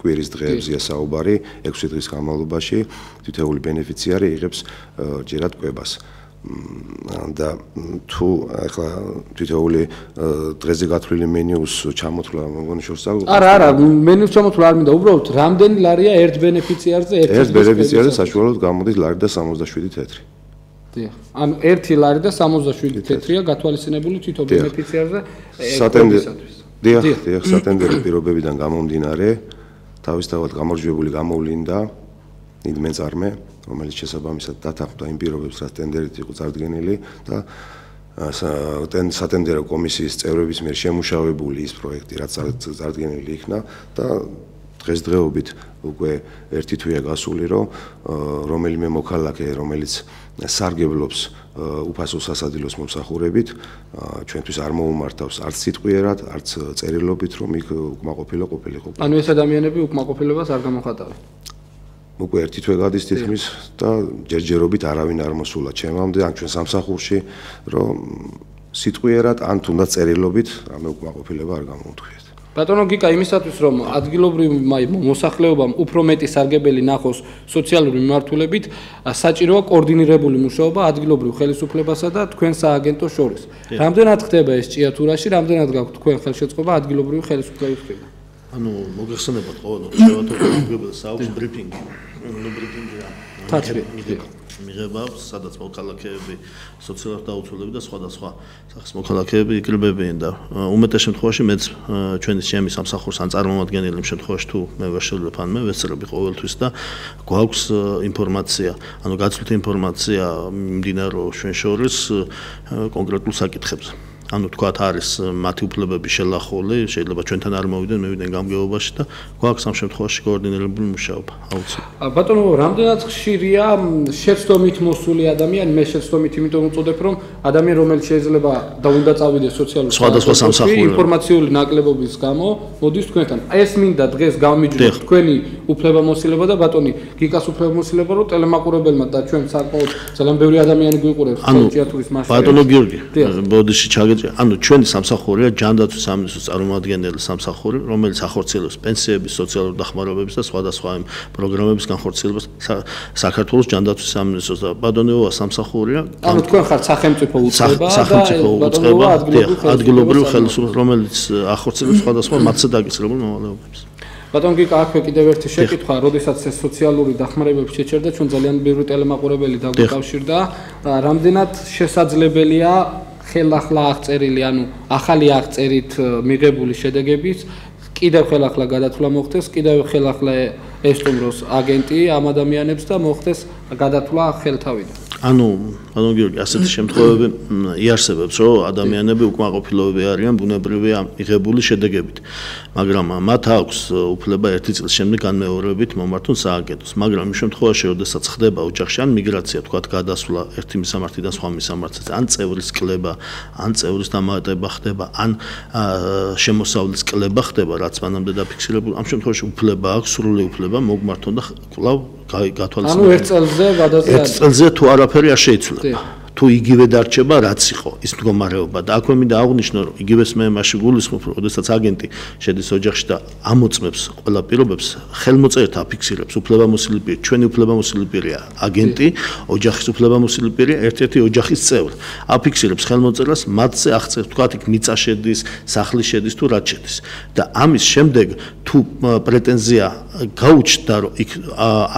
კვირის დღეებზია საუბარი, 6 დღის განმავლობაში თითოეული ბენეფიციარი იღებს ჯერად კვებას. და თუ ახლა თითოეული დღეზე გათვლილი მენიუს ჩამოთვლა მოგონი შორს აქვს? არა, მენიუს ჩამოთვლა არ მინდა, უბრალოდ რამდენი ლარია ერთ ბენეფიციარზე ერთ ბენეფიციარზე საშუალოდ გამოდის ლარი და 67 თეთრი. დიახ. ანუ 1 ლარი და 67 თეთრია გათვალისწინებული თვითონ ბენეფიციარზე სატენდეროებისათვის. დიახ, სატენდერო პირობებიდან გამომდინარე, თავისთავად გამარჯვებული გამოვლინდა იმეწარმე, რომელიც შესაბამისად დათანხმდა იმ პირობებს, რაც ტენდერით იყო წარდგენილი და სატენდერო კომისიის წევრების მიერ შემუშავებული ის პროექტი, რაც წარდგენილი იქნა და დღესდღეობით უკვე ერთი თვეა გასული, რომ რომელიმე მოქალაქე, რომელიც სარგებლობს უფასო სასადილოს მომსახურებით, ჩვენთვის არ მოუმართავს არც სიტყვიერად, არც წერილობით, რომ იქ უკმაყოფილო ყოფილიყო. ანუ ეს ადამიანები უკმაყოფილებას არ გამოხატავენ. უკვე ერთი თვე გადის თითქმის და ჯერჯერობით არავინ არ მოსულა ჩემამდე, ან ჩვენ სამსახურში, რომ სიტყვიერად ან თუნდაც წერილობით რამე უკმაყოფილება არ გამოუთხიეთ. ბატონო გიკა, იმისათვის რომ ადგილობრივ მოსახლეობამ უფრო მეტი სარგებელი ნახოს სოციალური მიმართულებით, საჭიროა კოორდინირებული მუშაობა ადგილობრივ ხელისუფლებასა და თქვენ სააგენტოს შორის. რამდენად ხდება ეს ჭიათურაში, რამდენად გაქვთ თქვენ ხელშეწყობა ადგილობრივ ხელისუფლების მხრიდან? ანუ მოგეხსენებათ ყოველდღე შევატოვებულ საუბრის ბრიფინგი. მიღება, სადაც მოქალაქეები, სოციალურ დაუცველები და სხვადასხვა სახის მოქალაქეები იკრიბებიან და უმეტეს შემთხვევაში მეც ჩვენი ჩემი სამსახურს ან წარმომადგენელი იმ შემთხვევაში თუ მე ვერ შევლებ ან მე ვეცრები ყოველთვის და გვაქვს ინფორმაცია, ანუ გაცვლითი ინფორმაცია მიმდინარეობს ჩვენ შორის კონკრეტულ საკითხებზე. ანუ თქვათ არის მათი უფლებები შელახული, შეიძლება ჩვენთან არ მოვიდნენ, მევიდნენ გამგეობაში და გვაქვს ამ შემთხვევაში კოორდინირებული მუშაობა. აუცილებლად. ბატონო, რამდენად ხშირია შეცდომით მოსული ადამიანი, მე შეცდომით იმიტომ უწოდებ, რომ ადამიანი, რომელიც შეიძლება და უნდა წავიდეს სოციალურ სხვადასხვა სამსახურში ინფორმაციული ნაკლებობის გამო, მოდის თქვენთან. ეს მინდა დღეს გამიჯნოთ თქვენი უფლებამოსილება და ბატონი გიკას უფლებამოსილება, რომ ტელემაყურებელმა და ჩვენ საკმაოდ ძალიან ბევრი ადამიანი გვიყურებს ჭიათურის მასშტაბში. ბატონო გიორგი, ბოდიში ჩაგე ანუ ჩვენი სამსახურია ჯანდაცვის სამინისტროს წარმომადგენელი სამსახური, რომელიც ახორციელებს პენსიების, სოციალურ დახმარებების და სხვადასხვა პროგრამების განხორციელებას საქართველოს ჯანდაცვის სამინისტროს და ბატონეოა სამსახურია. ანუ თქვენ ხართ სახელმწიფო უწყება და ადგილობრივ ხელისუფლება, რომელიც ახორციელებს სხვადასხვა მათზე დაკისრებულ მოვალეობებს. ბატონ გიკა, აქვე კიდევ ერთი შეკითხვა, როდესაც ეს სოციალური დახმარებები შეჩერდა, ჩვენ ძალიან ბევრი ტელემაყურებელი დაგვიკავშირდა, რამდენად შესაძლებელია ხელახლა აღწერილი, ანუ ახალი აღწერით მიღებული შედეგების კიდევ ხელახლა გადათვლა მოხდეს, კიდევ ხელახლა ესტუმროს აგენტი ამ ადამიანებს და მოხდეს გადათვლა ხელთავიდან. ანუ ბატონ გიორგი, ასეთი შემთხვევები იარსებებს, რომ ადამიანები უკმაყოფილოები არიან ბუნებრივია მიღებული შედეგებით, მაგრამ მათ აქვს უფლება ერთი წლის შემდეგ განმეორებით მომართონ სააგენტოს, მაგრამ იმ შემთხვევაში, როდესაც ხდება ოჯახში ან მიგრაცია, თქვათ გადასვლა ერთი მისამართიდან სხვა მისამართზე, ან წევრის კლება, ან წევრის დამატება ხდება, ან შემოსავლის კლება ხდება, რაც მანამდე დაფიქსირებული, ამ შემთხვევაში უფლება აქვს, სრული უფლება მოგმართონ და კვლავ გათვალისწინებელია. ანუ ერთ წელზე გადასვლა. ერთ წელზე თუ არაფერი არ შეიცვლება. თუ იგივე დარჩება, რაც იყო ის მდგომარეობა და აქვე მინდა აღვნიშნო, რომ იგივეს მე მასში გულისხმობ, რომ შესაძაც აგენტი შედის ოჯახში და ამოწმებს ყველა პირობებს, ხელმოწერით აფიქსირებს უფლებამოსილი პირი, ჩვენი უფლებამოსილი პირია აგენტი, ოჯახის უფლებამოსილი პირია ერთ-ერთი ოჯახის წევრი. აფიქსირებს ხელმოწერას, მათზე აღწერს, თქვათ იქ მიწა შედის, სახლი შედის თუ რაც შედის. და ამის შემდეგ თუ პრეტენზია გაუჩნდა, რომ იქ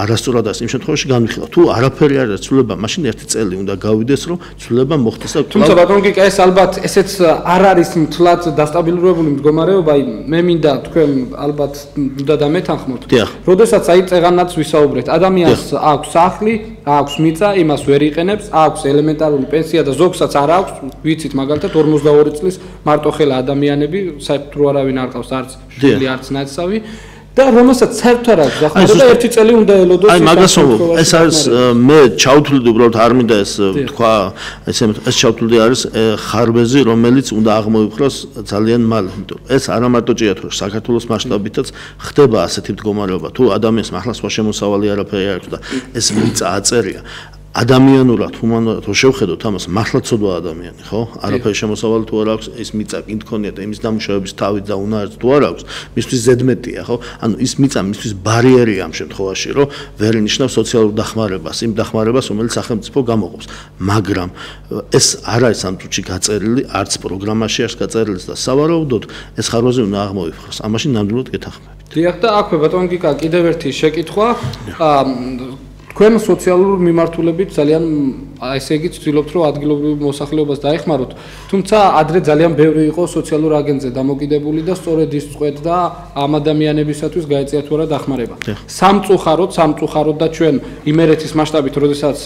არასწორად არის, იმ შემთხვევაში განვიხილავ. თუ არაფერი არ ეცვლება, მაშინ ერთი წელი უნდა გავიდეს, რომ ცვლილება მოხდეს და თუმცა ბატონო გიკა ეს ალბათ ესეც არ არის მთლად დასტაბილურებული მდგომარეობა, მე მინდა თქვენ ალბათ უნდა დამეთანხმოთ. როდესაც აი წეღანაც ვისაუბრეთ, ადამიანს აქვს სახლი, აქვს მიწა, იმას ვერ იყენებს, აქვს ელემენტარული პენსია და ზოგსაც არ აქვს, ვიცით მაგალითად 42 წლის მარტოხელა ადამიანები, საერთოდ რო არავინ არ ყავს არც შვილი, არც ნაცავი. და რომელსაც საერთოდ არ აქვს დახმარება და ერთი წელი უნდა ელოდოს. აი მაგას ეს არის მე ჩავთვლი უბრალოდ არ მინდა ეს თქვა ეს ჩავთვლი არის ხარბეზი რომელიც უნდა აღმოიფხვრას ძალიან მალე. ეს არა მარტო ჭიათურაში საქართველოს მასშტაბითაც ხდება ასეთი მდგომარეობა. თუ ადამიანს მართლა სხვა შემოსავალი არაფერი არ აქვს და ეს მიწა აწერია ადამიანურად, ჰუმანურად რო შევხედოთ ამას, მართლა ცოდვა ადამიანი, ხო? არაფერი შემოსავალი თუ არ აქვს, ეს მიწა კი მქონია და იმის დამუშავების თავი და უნარიც თუ არ აქვს, მისთვის ზედმეტია, ხო? ანუ ის მიწა მისთვის ბარიერია ამ შემთხვევაში, რომ ვერ ინიშნავს სოციალურ დახმარებას, იმ დახმარებას, რომელიც სახელმწიფო გამოყოფს. მაგრამ ეს არ არის ამ წუთში გაწერილი, არც პროგრამაში არის გაწერილი და სავარაუდოდ ეს ხარვაზე უნდა აღმოიფხვრას. ამაში ნამდვილად გეთანხმებით. დიახ და აქვე ბატონ გიკა კიდევ ერთი შეკითხვა. თქვენ სოციალურ მიმართულებით ძალიან ესე იგი ვცდილობთ რომ ადგილობრივ მოსახლეობას დაეხმაროთ, თუმცა ადრე ძალიან ბევრი იყო სოციალურ აგენტზე დამოკიდებული და სწორედ ის წყვეტდა ამ ადამიანებისათვის გაეწიათ თუ არა დახმარება. სამწუხაროდ და ჩვენ იმერეთის მასშტაბით, როდესაც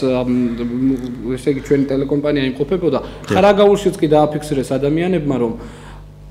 ესე იგი ჩვენი ტელეკომპანია იმყოფებოდა, ხარაგაულშიც კი დააფიქსირეს ადამიანებმა, რომ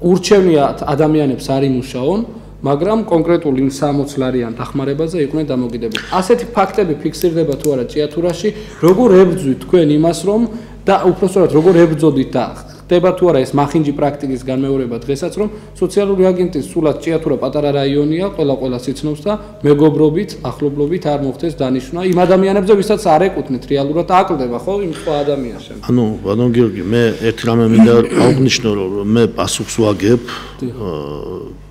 ურჩევნიათ ადამიანებს არ იმუშაონ, მაგრამ კონკრეტულ იმ 60 ლარიან დახმარებაზე იყვნენ დამოკიდებული. ასეთი ფაქტები ფიქსირდება თუ არა ჭიათურაში, როგორ ებრძვით თქვენ იმას, რომ და უпростоრად როგორ ებრძოდით და ხდება თუ არა ეს მახინჯი პრაქტიკის განმეორება დღესაც, რომ სოციალური აგენტის სულად ჭიათურა პატარა რაიონია, ყველა სიცნობს და მეგობრობით, ახლობლობით არ მოხდეს დანიშვნა იმ ადამიანებზე, ვისაც არ ეკუთვნით რეალურად აკლდება, ხო, იმ სხვა ადამიანს. ანუ ბატონ გიორგი, მე ერთი რამე მინდა აღვნიშნო, რომ მე პასუხს ვაგებ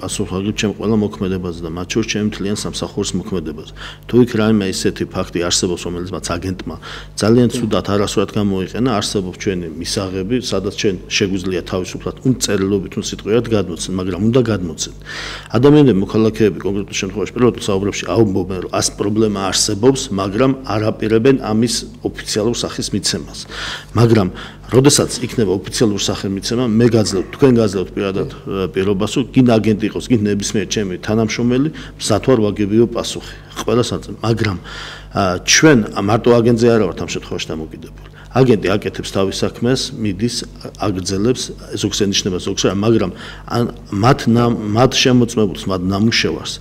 ჩემ ყველა მოქმედებაზე და მათ შორის ჩემ მთლიან სამსახურის მოქმედებაზე. თუ იქ რაიმე ისეთი ფაქტი არსებობს, რომელიც მათ აგენტმა ძალიან ცუდად არასწორად გამოიყენა, არსებობს ჩვენი მისაღები, სადაც ჩვენ შეგვიძლია თავისუფლად უმწერლობით სიტყვიერად გადმოცენ, მაგრამ უნდა გადმოცენ. ადამიანები, მოქალაქეები კონკრეტულ შემთხვევაში პირველ საუბრებში აუმბობენ, რომ ას პრობლემა არსებობს, მაგრამ არ აპირებენ ამის ოფიციალურ სახის მიცემას. მაგრამ როდესაც იქნება ოფიციალურ სახელმწიფო, მე გაძლევთ, თქვენ გაძლევთ პირადად პირობას, რომ გინ აგენტი იყოს, გინ ნებისმიერ ჩემი თანამშრომელი, მზათვარ ვაგებიო პასუხი. ყველას აწევ, მაგრამ ჩვენ მარტო აგენტზე არ ვართ ამ შემთხვევაში დამოკიდებული. აგენტი აკეთებს თავის საქმეს, მიდის, აგრძელებს, ზოგს ენიშნება, ზოგს არა, მაგრამ მათ შემოწმებულს, მათ ნამუშევარს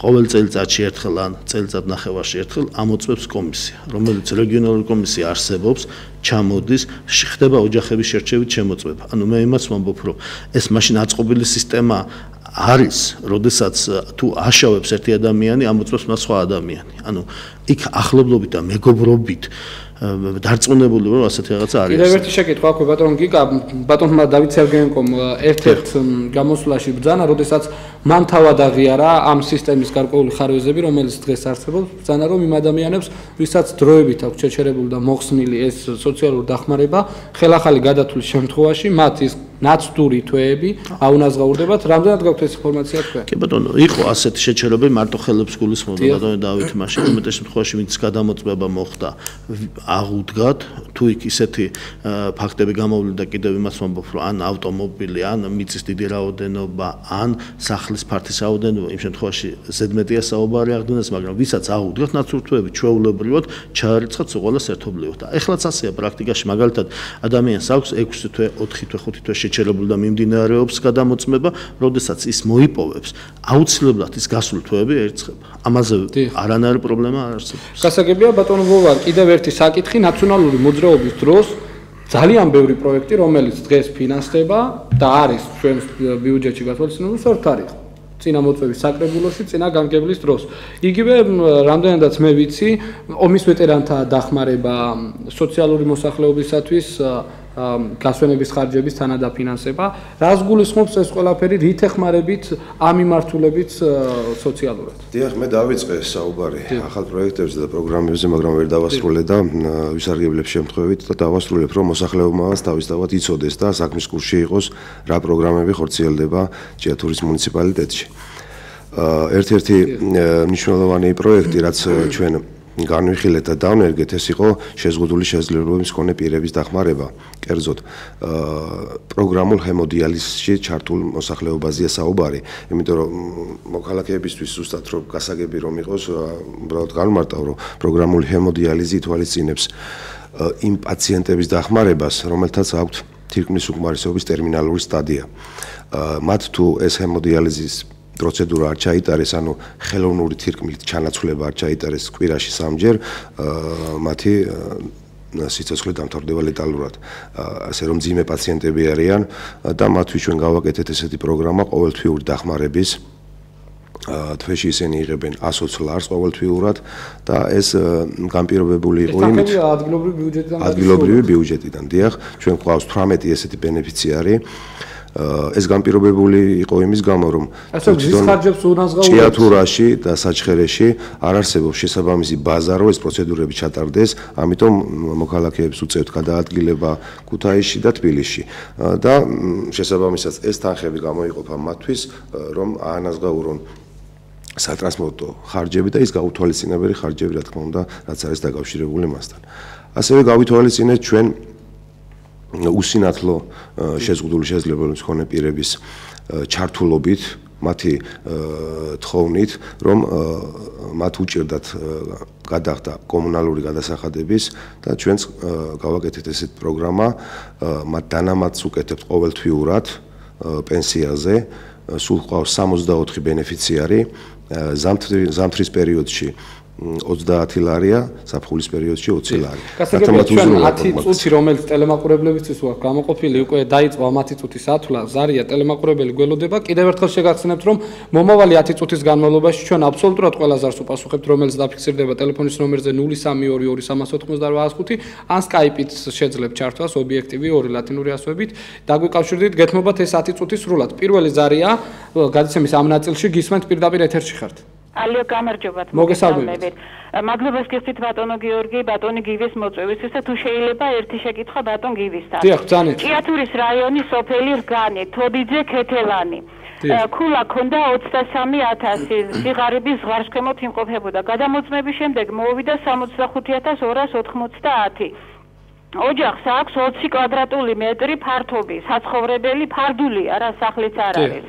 ყოველ წელიწადში ერთხელ ან წელიწად ნახევარში ერთხელ ამოწმებს კომისია, რომელიც რეგიონალური კომისია არსებობს, ჩამოდის, ხდება ოჯახების შერჩევით შემოწმება. ანუ მე იმას ვამბობ, რომ ეს მაშინ აწყობილი სისტემა არის, როდესაც თუ აშავებს ერთი ადამიანი, ამოწმებს მას სხვა ადამიანი. ანუ იქ ახლობლობით და მეგობრობით დარწმუნებული ვარ, ასეთი რაღაცა არის. კიდევ ერთი შეკითხვა აქვს ბატონ გიკა, ბატონმა დავით სერგეენკომ ერთ-ერთ გამოსვლაში ბრძანა, როდესაც მან თავად აღიარა ამ სისტემის გარკვეული ხარვეზები, რომელიც დღეს არსებობს, ბრძანა რომ იმ ადამიანებს, ვისაც დროებით აქვს შეჩერებული და მოხსნილი ეს სოციალური დახმარება, ხელახალი გადათვლის შემთხვევაში მათ ის ნაცდური თვეები აუნაზღაურდებათ. რამდენად გაქვთ ეს ინფორმაცია თქვენ? კი ბატონო, იყო ასეთი შეჩერებები, მარტო ხელებს გულისხმობდა ბატონო დავით მაშინ, უმეტეს შემთხვევაში ვინც გადამოწმება მოხდა, აღუდგათ, თუ იქ ისეთი ფაქტები გამოვლინდა, კიდევ იმას ვამბობ, რომ ან ავტომობილი, ან მიწის დიდი რაოდენობა, ან სახლის ფართის რაოდენობა, იმ შემთხვევაში ზედმეტია საუბარი აღდგენას, მაგრამ ვისაც აღუდგათ ნაცურთვეები, ჩვეულებრივად ჩაარიცხათ ყველას ერთობლივად. და ეხლაც ასეა პრაქტიკაში, მაგალითად, ადამიანს აქვს 6 თვე, 4 თვე, 5 თვე შეჩერებული და მიმდინარეობს გადამოწმება, როდესაც ის მოიპოვებს, აუცილებლად ის გასული თვეები ერიცხება. ამაზე არანაირი პრობლემა არ არსებობს. გასაგებია ბატონო ვოვარ, კიდევ ერთი საკითხი, ნაციონალური მოძრაობის დროს ძალიან ბევრი პროექტი, რომელიც დღეს ფინანსდება და არის ჩვენს ბიუჯეტში გათვალისწინებული, სწორად არის. წინამოწვევის საკრებულოში, წინა განკებლის დროს. იგივე რამდენადაც მე ვიცი, ომის ვეტერანთა დახმარება, სოციალური მოსახლეობისათვის გასვენების ხარჯების თანადაფინანსება, რას გულისხმობს ეს ყველაფერი, რით ეხმარებით ამ მიმართულებით სოციალურად? დიახ, მე დავიწყე საუბარი ახალ პროექტებზე და პროგრამებზე, მაგრამ ვერ დავასრულე და ვისარგებლებ შემთხვევით და დავასრულებ, რომ მოსახლეობაც თავისთავად იცოდეს და საქმის კურსში იყოს, რა პროგრამები ხორციელდება ჭიათურის მუნიციპალიტეტში. ერთ-ერთი მნიშვნელოვანი პროექტი, რაც ჩვენ განვიხილეთ და დავნერგეთ, ეს იყო შეზღუდული შესაძლებლობების მქონე პირების დახმარება. კერძოდ, პროგრამულ ჰემოდიალიზში ჩართულ მოსახლეობაზეა საუბარი, იმიტომ რომ მოქალაქეებისთვის ზუსტად რომ გასაგები რომ იყოს, უბრალოდ განმარტავ, რომ პროგრამული ჰემოდიალიზი ითვალისწინებს იმ პაციენტების დახმარებას, რომელთაც აქვთ თირკმლის უკმარისობის ტერმინალური სტადია. მათ თუ ეს ჰემოდიალიზის პროცედურა არ ჩაიტარეს, ანუ ხელოვნური თირკმლით ჩანაცვლება არ ჩაიტარეს კვირაში 3-ჯერ, მათი სიცოცხლე დამთავრდება ლეტალურად. ასე რომ მძიმე პაციენტები არიან და მათთვის ჩვენ გავაკეთეთ ესეთი პროგრამა ყოველთვიური დახმარების. თვეში ისინი იღებენ 120 ლარს ყოველთვიურად და ეს განპირობებული იყო იმით, ადგილობრივი ბიუჯეტიდან, დიახ, ჩვენ გვყავს 18 ესეთი ბენეფიციარი. ეს განპირობებული იყო იმის გამო, რომ ჭიათურაში და საჩხერეში არ არსებობს შესაბამისი ბაზა, რომ ეს პროცედურები ჩატარდეს, ამიტომ მოქალაქეებს უწევთ გადაადგილება ქუთაისში და თბილისში. და შესაბამისად ეს თანხები გამოიყოფა მათთვის, რომ აანაზღაურონ სატრანსპორტო ხარჯები და ის გაუთვალისწინებელი ხარჯები, რა თქმა უნდა, რაც არის დაკავშირებული მასთან. ასევე გავითვალისწინეთ ჩვენ უსინათლო შეზღუდული შესაძლებლობების მქონე პირების ჩართულობით, მათი თხოვნით, რომ მათ უჭირდათ გადახდა კომუნალური გადასახადების და ჩვენც გავაკეთეთ ესეთ პროგრამა, მათ დანამატს უკეთებთ ყოველთვიურად პენსიაზე, სულ ყავს 64 ბენეფიციარი, ზამთრის პერიოდში 30 ლარია, ზაფხულის პერიოდში 20 ლარი. გასაგებია ჩვენ 10 წუთი რომელიც ტელემაყურებლებისთვის ვარ გამოყოფილი, უკვე დაიწყო 10 წუთის ათვლა, ზარია ტელემაყურებელი გველოდება. კიდევ ერთხელ შეგახსენებთ, რომ მომავალი 10 წუთის განმავლობაში ჩვენ აბსოლუტურად ყველა ზარს უპასუხებთ, რომელიც დაფიქსირდება ტელეფონის ნომერზე 0322335 ან Skype-ით შეძლებთ ჩართვას ობიექტივი 2 ლათინური ასოებით. დაგვიკავშირდით, გეთმობათ ეს 10 წუთი სრულად. პირველი ზარია გადაცემის ამ ნაწილში გისმენთ პირდაპირ ეთერში ხართ. Alio გამარჯობათ. მოგესალმებით. მადლობას გიხდით ბატონო გიორგი, ბატონი გივის მოწვევისთვის და თუ შეიძლება ერთი შეკითხვა ბატონ გივისთან. დიახ, ბრძანეთ. ჭიათურის რაიონის სოფელი რგანი, თობიძე ქეთელანი. ქულა ქონდა 23000, სიღარიბის ზღარშემოთ იმყოფებოდა. გადამოწმების შემდეგ მოვიდა 65290. ოჯახს აქვს 20 კვადრატული მეტრი ფართობი, საცხოვრებელი ფარდულია, რა სახლიც არ არის.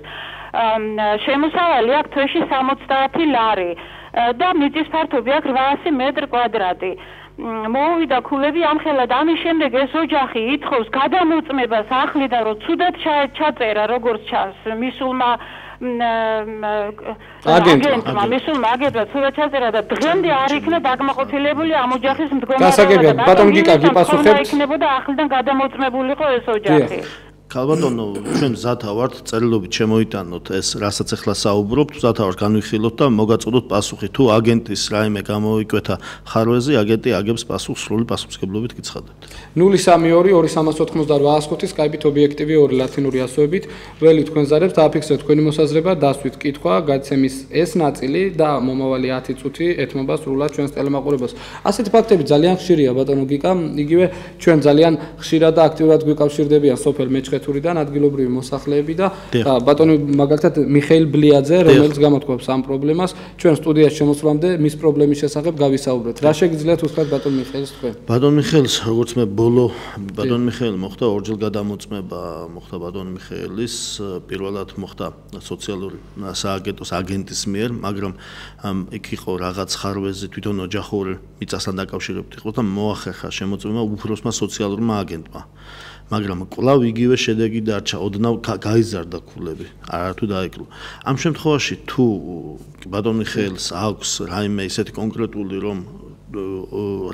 შემოსავალი აქვს თვეში 60 ლარი და მიწის ფართობი აქვს 800 მეტრი კვადრატი. მოვიდა ქულები ამხელად, ამის შემდეგ ეს ოჯახი ითხოვს გადამოწმებას ახლიდან, რომ ცუდად ჩაწერა, როგორც ჩანს, მისულმა აგენტმა, მისულმა აგენტმა ცუდად ჩაწერა და დღემდე არ იქნა დაკმაყოფილებული ამ ოჯახის მდგომარეობა. გასაგებია, ბატონ გიკა გიპასუხებთ. იქნებოდა ახლიდან გადამოწმებულიყო ეს ოჯახი. ქალბატონო, ჩვენ მზათა ვართ წერილობით შემოიტანოთ ეს, რასაც ახლა საუბრობთ, მზათა ვართ განვიხილოთ და მოგაწოდოთ პასუხი. თუ აგენტის რაიმე გამოიკვეთა ხარვეზე, აგენტი აგებს პასუხს სრული პასუხისმგებლობით გიცხადებთ. 0322385 Skype-ით ობიექტივი 2 ლათინური ასოებით. ველი თქვენ ზარებს დააფიქსეთ თქვენი მოსაზრება, დასვით კითხვა, გადაცემის ეს ნაწილი და მომავალი 10 წუთი ეთმობა სრულად ჩვენს ტელემაყურებელს. ასეთი ფაქტები ძალიან ხშირია ბატონო გიკა, იგივე ჩვენ ძალიან ხშირად და აქტიურად გვიკავშირდებიან სოფელ მეჩხეთურიდან ადგილობრივი მოსახლეები და ბატონი მაგალითად მიხეილ ბლიაძე, რომელიც გამოთქვამს ამ პრობლემას, ჩვენ სტუდიაში შემოსვლამდე მის პრობლემის შესახებ გავისაუბრეთ. რა შეგიძლიათ უთხრათ ბატონ მიხეილს თქვენ? ბატონ მიხეილს, როგორც მე ბოლო ბატონ მიხეილ მოხდა ორჯერ გადამოწმება, მოხდა ბატონ მიხეილის, პირველად მოხდა სოციალური სააგენტოს აგენტის მიერ, მაგრამ იქ იყო რაღაც ხარვეზე თვითონ ოჯახური მიწასთან დაკავშირებით იყო და მოახერხა შემოწმება უფროსმა სოციალურმა აგენტმა. მაგრამ კვლავ იგივე შედეგი დარჩა, ოდნავ გაიზარდა ქულები, არათუ დაეკლო. ამ შემთხვევაში თუ ბატონ მიხეილს აქვს რაიმე ისეთი კონკრეტული, რომ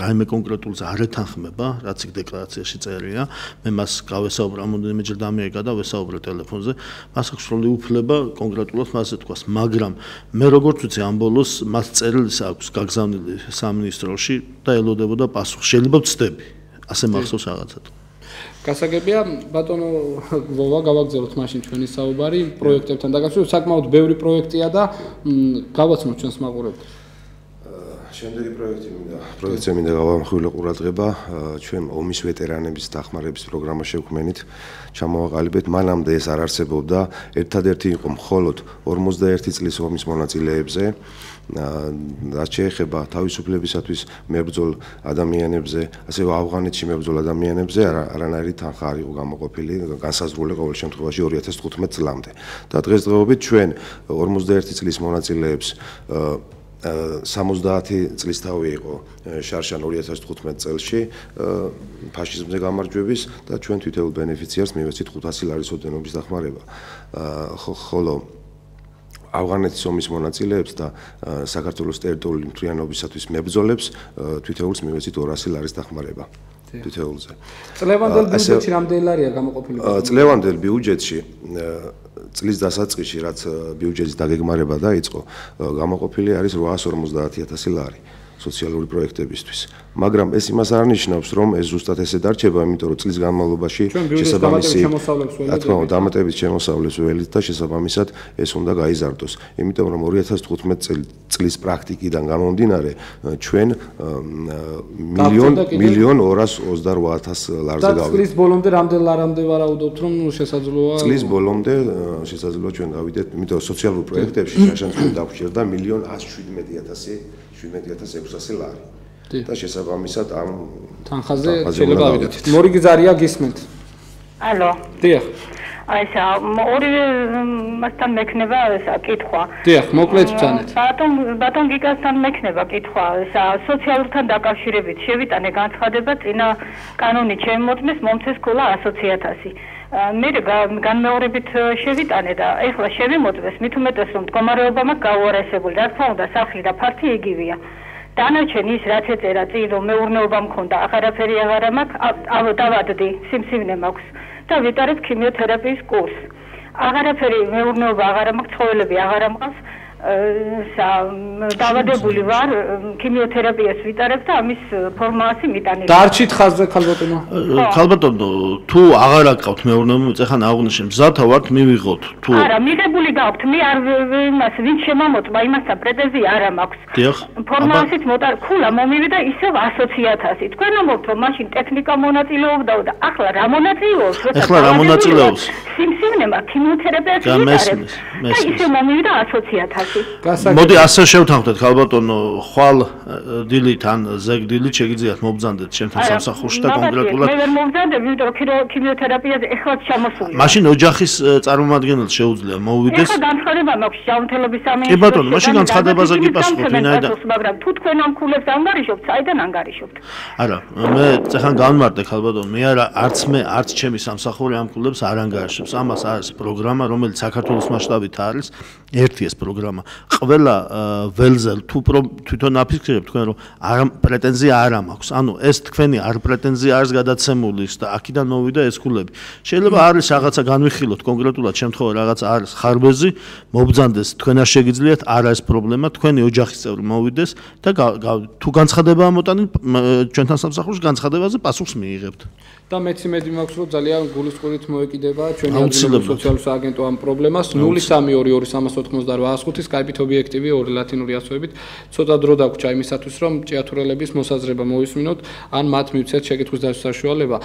რაიმე კონკრეტულს არ ეთანხმება, რაც იქ დეკლარაციაში წერია, მე მას გავესაუბრე, რამოდენიმეჯერ დამიერგა და ვესაუბრე ტელეფონზე, მას აქვს სრული უფლება კონკრეტულად მასზე თქვას, მაგრამ მე როგორც ვიცი ამ ბოლოს მას წერილი აქვს გაგზავნილი სამინისტროში და ელოდებოდა პასუხს. შეიძლება ვცდები, ასე მახსოვს რაღაცა. გასაგებია ბატონო ვოვა გავაგზავნოთ მაშინ ჩვენი საუბარი პროექტებთან დაკავშირებით საკმაოდ ბევრი პროექტია და გავაცნოთ ჩვენს მაყურებელს. შემდეგი პროექტზე მინდა გავამხვილო ყურადღება ჩვენ ომის ვეტერანების დახმარების პროგრამა შევქმნით ჩამოვაყალიბეთ მანამდე ეს არ არსებობდა ერთადერთი იყო მხოლოდ 51 წლის ომის მონაწილეებზე რაც შეეხება თავისუფლებისათვის მებრძოლ ადამიანებზე ასევე ავღანეთში მებრძოლ ადამიანებზე არანაირი თანხა არ იყო გამოყოფილი განსაზღვრული ყოველ შემთხვევაში 2015 წლამდე და დღესდღეობით ჩვენ 51 წლის მონაწილეებს 70 წლის თავი იყო შარშან 2015 წელში ფაშიზმზე გამარჯვების და ჩვენ თვითეულ ბენეფიციარს მივეცით 500 ლარის ოდენობის დახმარება ხოლო ავღანეთის ომის მონაწილეებს და საქართველოს ტერიტორიული მთლიანობისათვის მებრძოლებს თვითეულს მივეცით 200 ლარის დახმარება თითოეულზე. წლევანდელ ბიუჯეტში რამდენი ლარია გამოყოფილი? წლევანდელ ბიუჯეტში წლის დასაწყისში რაც ბიუჯეტის დაგეგმარება დაიწყო, გამოყოფილი არის 850.000 ლარი სოციალური პროექტებისთვის. მაგრამ ეს იმას არ ნიშნავს, რომ ეს ზუსტად ესე დარჩება, იმიტომ რომ წლის განმავლობაში შესაბამისი დამატებით შემოსავლებს ველით და შესაბამისად ეს უნდა გაიზარდოს. იმიტომ რომ 2015 წლის პრაქტიკიდან გამომდინარე, ჩვენ 1.228.000 ლარზე გავიდით. და წლის ბოლომდე რამდენ ლარამდე ვარაუდობთ, რომ შესაძლოა? წლის ბოლომდე შესაძლოა ჩვენ გავიდეთ, იმიტომ რომ სოციალურ პროექტებში შანსი დაგვჭირდა 1.17.600 ლარი. და შესაბამისად ამ თანხაზე შეიძლება გავიდეთ. მორიგი ზარია გისმენთ. ალო. დიახ. აი ესა ორივე მასთან მექნება ესა კითხვა. დიახ, მოკლედ ბრძანეთ. ბატონ გიგასთან მექნება კითხვა, ესა სოციალურთან დაკავშირებით შევიტანე განცხადება წინა კანონით შემოწმეს მომცეს ქულა 100.000. მე განმეორებით შევიტანე და ეხლა შევიმოწმეს მით უმეტეს რომ მდგომარეობა მაქვს გაუარესებული. რა თქმა უნდა, სახლი და ფართი იგივეა. დანარჩენი ის რაც ეწერა წინ რომ მეურნეობა მქონდა, აღარაფერი აღარა მაქვს, დავადდი, სიმსივნე მაქვს და ვიტარებ ქიმიოთერაპიის კურსს. აღარაფერი მეურნეობა აღარა მაქვს, ცხოველები აღარა მყავს. დავადებული ვარ, ქიმიოთერაპიას ვიტარებ და ამის ფორმაცი მიტანილი. დარჩით ხაზზე ქალბატონო. ქალბატონო, თუ აღარ აყავთ მეურნეობა, ეხან აღნიშნე მზათა ვართ მივიღოთ. თუ არა, მიღებული გაქვთ, მე არ იმას ვინც შემამოწმა, იმასთან პრეტენზია არა მაქვს. დიახ. ფორმაცით ქულა მომივიდა ისევ 100.000. თქვენ ამბობთ, რომ მაშინ ტექნიკა მონაწილეობდა და ახლა რა მონაწილეობს? ახლა რა მონაწილეობს? სიმსივნემა ქიმიოთერაპიას ვიტარებ. და ისევ მომივიდა 100.000. მოდი ასე შევთანხმდეთ ქალბატონო, ხვალ დილით ან ზეგ დილით შეგიძლიათ მობრძანდეთ ჩემთან სამსახურში და კონკრეტულად მე ვერ მობრძანდებ, იმიტომ რომ ქიმიოთერაპიაზე ეხლა ჩამოსული. მაშინ ოჯახის წარმომადგენელს შეუძლია მოვიდეს. ეხლა განცხადება მაქვს ჯანმრთელობის სამინისტროში. კი ბატონო, მაშინ განცხადებაზე გიპასუხოთ, ვინაიდან მაგრამ თუ თქვენ ამ ქულებს ანგარიშობთ, საიდან ანგარიშობთ? არა, მე ეხლა განმარტე ქალბატონო, მე არც მე, არც ჩემი სამსახური ამ ქულებს არ ანგარიშობს. ამას არის პროგრამა, რომელიც საქართველოს მასშტაბით არის, ერთი ეს პროგრამა. ყველა ველზე თუ თვითონ აფიქსირებთ თქვენ რომ პრეტენზია არ მაქვს. ანუ ეს თქვენი არ პრეტენზია არის გადაცემული და აქედან მოვიდა ეს ქულები. შეიძლება არის რაღაცა განვიხილოთ კონკრეტულად შემთხვევა რაღაც არის ხარბეზი, მობრძანდეს, თქვენ არ შეგიძლიათ, არა ეს პრობლემა, თქვენი ოჯახის წევრი მოვიდეს და თუ განცხადება ამოტანით ჩვენთან სამსახურში განცხადებაზე პასუხს მიიღებთ. და მეც იმედი მაქვს რომ ძალიან გულისწყრით მოეკიდება ჩვენი ადგილობრივი სოციალური სააგენტო ამ პრობლემას 03223885 სკაიპით ობიექტივი ორი ლათინური ასოებით ცოტა დრო დაგვრჩა იმისათვის რომ ჭიათურელების მოსაზრება მოვისმინოთ ან მათ მივცეთ შეკითხვის დასვლის საშუალება.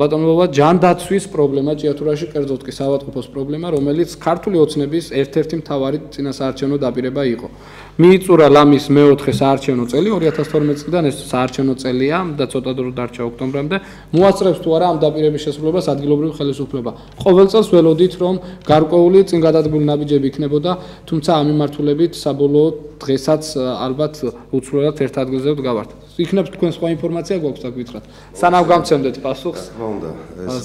ბატონობა, ჯანდაცვის პრობლემა ჭიათურაში კერძოდ კი საავადმყოფოს პრობლემა, რომელიც ქართული ოცნების ერთ-ერთი მთავარი წინასაარჩევნო დაპირება იყო. მიიწურა ლამის მეოთხე საარჩევნო წელი 2012 წლიდან ეს საარჩევნო წელია და ცოტა დრო დარჩა ოქტომბრამდე. მოასწრებს თუ არა ამ დაპირების შესრულებას ადგილობრივი ხელისუფლება. ყოველ წელს ველოდით რომ გარკვეული წინ გადადგმული ნაბიჯები იქნებოდა, თუმცა ამ მიმართულებით საბოლოოდ დღესაც ალბათ უცვლელად ერთ ადგილზე ვდგავართ. იქნებ თქვენ სხვა ინფორმაცია გვაქვს და გითხრათ. სანამ გამცემდეთ პასუხს.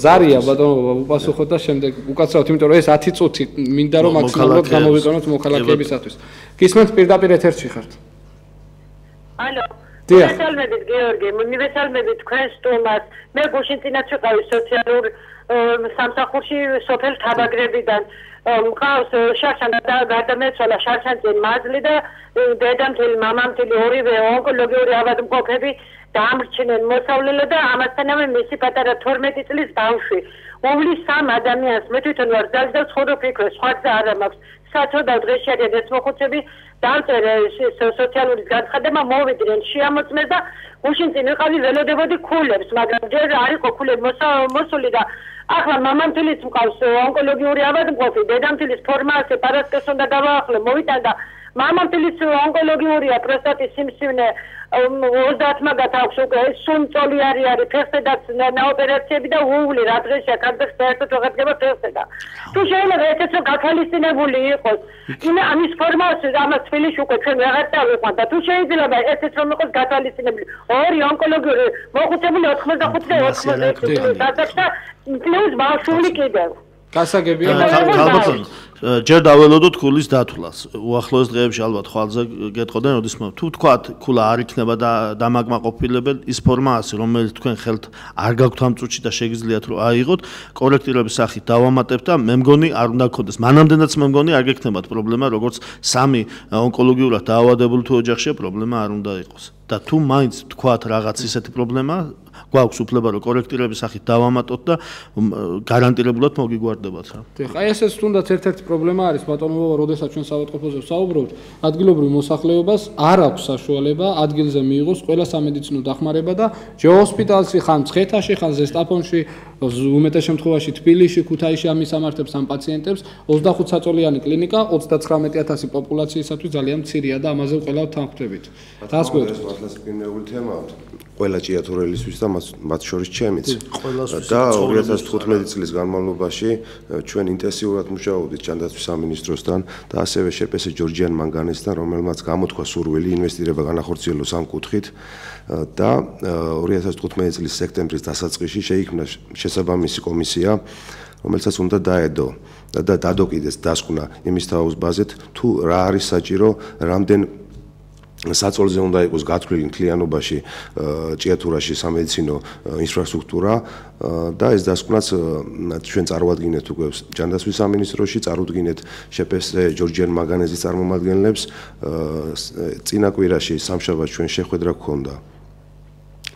ზარია ბატონობა უპასუხოთ და შემდეგ უკაცრავთ, იმიტომ რომ ეს 10 წუთი მინდა რომ მაქსიმალურად გამოვიყენოთ მოქალაქეებისათვის. გისმენთ პირდაპირ ეთერში ხართ. ალო. დიახ. მივესალმებით გიორგი, მივესალმებით თქვენ სტუმარს. მე გუშინ წინათ ვიყავი სოციალურ სამსახურში სოფელ თაბაგრებიდან. მყავს შარშან და გადამეცვალა შარშანწინ მაზლი და დედამთილი, მამამთილი ორივე ონკოლოგიური ავადმყოფები დაამრჩნენ მოსავლელად და ამასთანავე მისი პატარა 12 წლის ბავშვი. უმლის 3 ადამიანს მე თვითონ ვარ ძალზე ცხოვრობ იქ სხვა გზა არ მაქვს. საწოდავ დღეში არიან ეს მოხუცები დამწერე სოციალური განცხადება მოვიდნენ შეამოწმეს და გუშინ წინ ვიყავი ველოდებოდი ქულებს მაგრამ ჯერ არ იყო ქულები მოსული და ახლა მამამთილიც მყავს ონკოლოგიური ავადმყოფი დედამთილის ფორმაცია პარასკევს უნდა გავაახლო მოვიტანდა მამამთილის ონკოლოგიურია პროსტატის სიმსივნე 30 მაგათ აქვს უკვე სუნწოლი არის ფეხსედაც ოპერაციები და უული რა დღეშია კარგად საერთოდ აღადგება ფეხსედა თუ შეიძლება ესეც გაქალისინებული იყოს ინა ამის ფორმაცია ამას თბილისში უკვე ჩვენ აღარ დავიყვანთ და თუ შეიძლება ესეც რომ იყოს გაქალისინებული ორი ონკოლოგიური მოხუცებული 85 და 86 დასაწყდა პლუს ბავშვი კიდევ გასაგებია ალბათ ჯერ დაველოდოთ ქულის დათვლას უახლოეს დღეებში ალბათ ხვალზე გეტყოდენ როდის თუ თქვათ ქულა არ იქნება და დამაკმაყოფილებელ ის ფორმაცია რომელიც თქვენ ხელთ არ გაქვთ ამ წუთში და შეგიძლიათ რომ აიღოთ კორექტირების სახით დავამატებთ და მე მგონი არ უნდა გქონდეს მანამდენაც მე მგონი არ გექნებათ პრობლემა როგორც სამი ონკოლოგიურად დაავადებული თუ ოჯახშია პრობლემა არ უნდა იყოს და თუ მაინც თქვათ რაღაც ისეთი პრობლემა გვაქვს უფლება რომ კორექტირების სახით დავამატოთ და გარანტირებულად მოგიგვარდებათ რა. აი ესეც თუნდაც ერთ-ერთი პრობლემა არის ბატონო ბაბა, როდესაც ჩვენ საავადმყოფოზე ვსაუბრობთ, ადგილობრივ მოსახლეობას არ აქვს საშუალება ადგილზე მიიღოს ყველა სამედიცინო დახმარება და ჯეოსპიტალში ხან მცხეთაში, ხან ზესტაფონში, უმეტეს შემთხვევაში თბილისში, ქუთაისში ამისამართებს ამ პაციენტებს 25 საწოლიანი კლინიკა 39000 პოპულაციისათვის ძალიან მცირეა და ამაზე ყველა თანხმდებით. რას გვეტყვით? ეს მართლაც კინეული თემაა. ყველა ჭიათურელისთვის და მათ შორის ჩემიც. და 2015 წლის განმავლობაში ჩვენ ინტენსიურად მუშაობდით ჯანდაცვის სამინისტროსთან და ასევე შეპესე ჯორჯიან მანგანესთან, რომელმაც გამოთქვა სურვილი ინვესტირება განახორციელოს ამ კუთხით და 2015 წლის სექტემბრის დასაწყისში შეიქმნა შესაბამისი კომისია, რომელსაც უნდა დაედო და დადოკიდეს დასკვნა იმის თაობის თუ რა არის საჭირო, რამდენ საწოლზე უნდა იყოს გათვლილი მთლიანობაში ჭიათურაში სამედიცინო ინფრასტრუქტურა და ეს დასკვნაც ჩვენ წარვადგინეთ უკვე ჯანდაცვის სამინისტროში, წარუდგინეთ შეპესე ჯორჯიან მაგანეზის წარმომადგენლებს წინა კვირაში სამშაბათს ჩვენ შეხვედრა გქონდა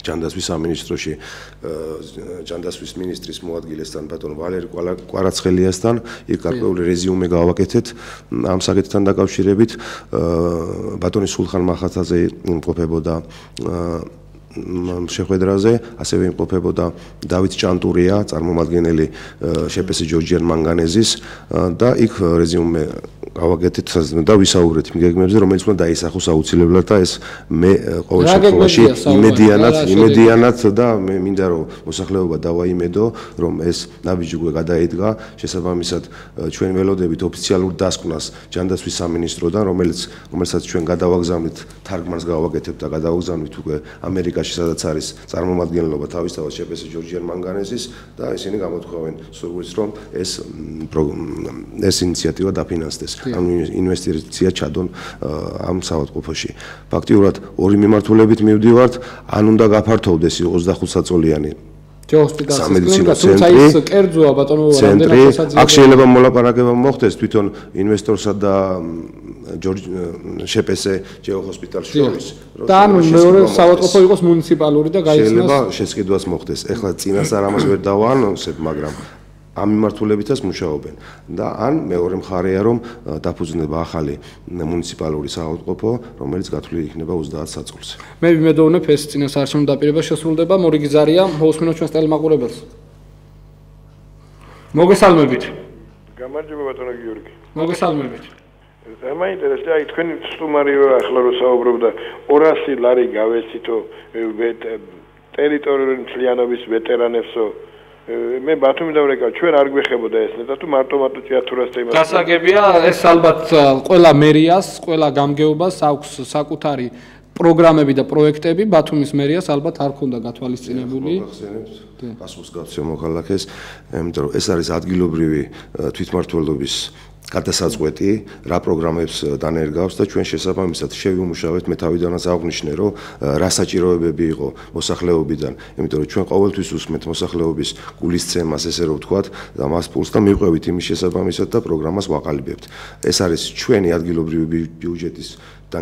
ჯანდაცვის სამინისტროში ჯანდაცვის მინისტრის მოადგილესთან ბატონ ვალერი კვარაცხელიასთან იქ გარკვეული რეზიუმე გავაკეთეთ ამ საკითხთან დაკავშირებით ბატონი სულხან მახათაძე იმყოფებოდა შეხვედრაზე ასევე იმყოფებოდა დავით ჭანტურია წარმომადგენელი შეპესე ჯორჯიან მანგანეზის და იქ რეზიუმე გავაკეთეთ და ვისაუბრეთ იმ გეგმებზე რომელიც უნდა დაისახოს აუცილებლად და ეს მე ყოველ შემთხვევაში იმედიანად და მე მინდა რომ მოსახლეობა დავაიმედო რომ ეს ნაბიჯი უკვე გადაიდგა შესაბამისად ჩვენ ველოდებით ოფიციალურ დასკვნას ჯანდაცვის სამინისტროდან რომელსაც ჩვენ გადავაგზავნით თარგმანს გავაკეთებთ და გადავაგზავნით უკვე ამერიკაში სადაც არის წარმომადგენლობა თავისთავად შეპესე ჯორჯიან მანგანეზის და ისინი გამოთქვამენ სურვილს რომ ეს ინიციატივა დაფინანსდეს ამ ინვესტიცია ჩადონ ამ საავადმყოფოში. ფაქტიურად ორი მიმართულებით მივდივართ, ან უნდა გაფართოვდეს 25 საწოლიანი სამედიცინო ცენტრი, აქ შეიძლება მოლაპარაკება მოხდეს თვითონ ინვესტორსა და შეპესე ჯეოჰოსპიტალს შორის. და ან მეორე საავადმყოფო იყოს მუნიციპალური და გაიცნოს. შეიძლება შესყიდვას მოხდეს. ეხლა წინასწარ ამას ვერ დავაანონსებ, მაგრამ ამ მიმართულებითაც მუშაობენ და ან მეორე მხარეა რომ დაფუძნება ახალი მუნიციპალური საავადმყოფო რომელიც გათვლილი იქნება 30 საწოლზე. მე ვიმედოვნებ ეს წინასაარჩევნო დაპირება შესრულდება მორიგი ზარია მოусმინოთ ჩვენს ტელემაყურებელს. მოგესალმებით. გამარჯობა ბატონო გიორგი. მოგესალმებით. მაინტერესებს აი თქვენი სტუმარიო ახლა რო საუბრობდა 200 ლარი გავეცითო ტერიტორიული მთლიანობის ვეტერანებსო მე ბათუმიდან ვეკავ ჩვენ არ გვეხებოდა ეს და თუ მარტო ჭიათურას თემა გასაგებია ეს ალბათ ყველა მერიას, ყველა გამგეობას აქვს საკუთარი პროგრამები და პროექტები ბათუმის მერიას ალბათ არ ქონდა გათვალისწინებული. პასუხს გავცემ მოქალაქეს, იმიტომ რომ ეს არის ადგილობრივი თვითმმართველობის გადასაწყვეტი რა პროგრამებს დანერგავს და ჩვენ შესაბამისად შევიმუშავეთ მე თავიდანაც აღვნიშნე რომ რა საჭიროებები იყო მოსახლეობიდან იმიტომ რომ ჩვენ ყოველთვის უსმენთ მოსახლეობის გულისცემას ესე რომ ვთქვათ და მას პულს და მივყვევით იმის შესაბამისად და პროგრამას ვაყალიბებთ ეს არის ჩვენი ადგილობრივი ბიუჯეტის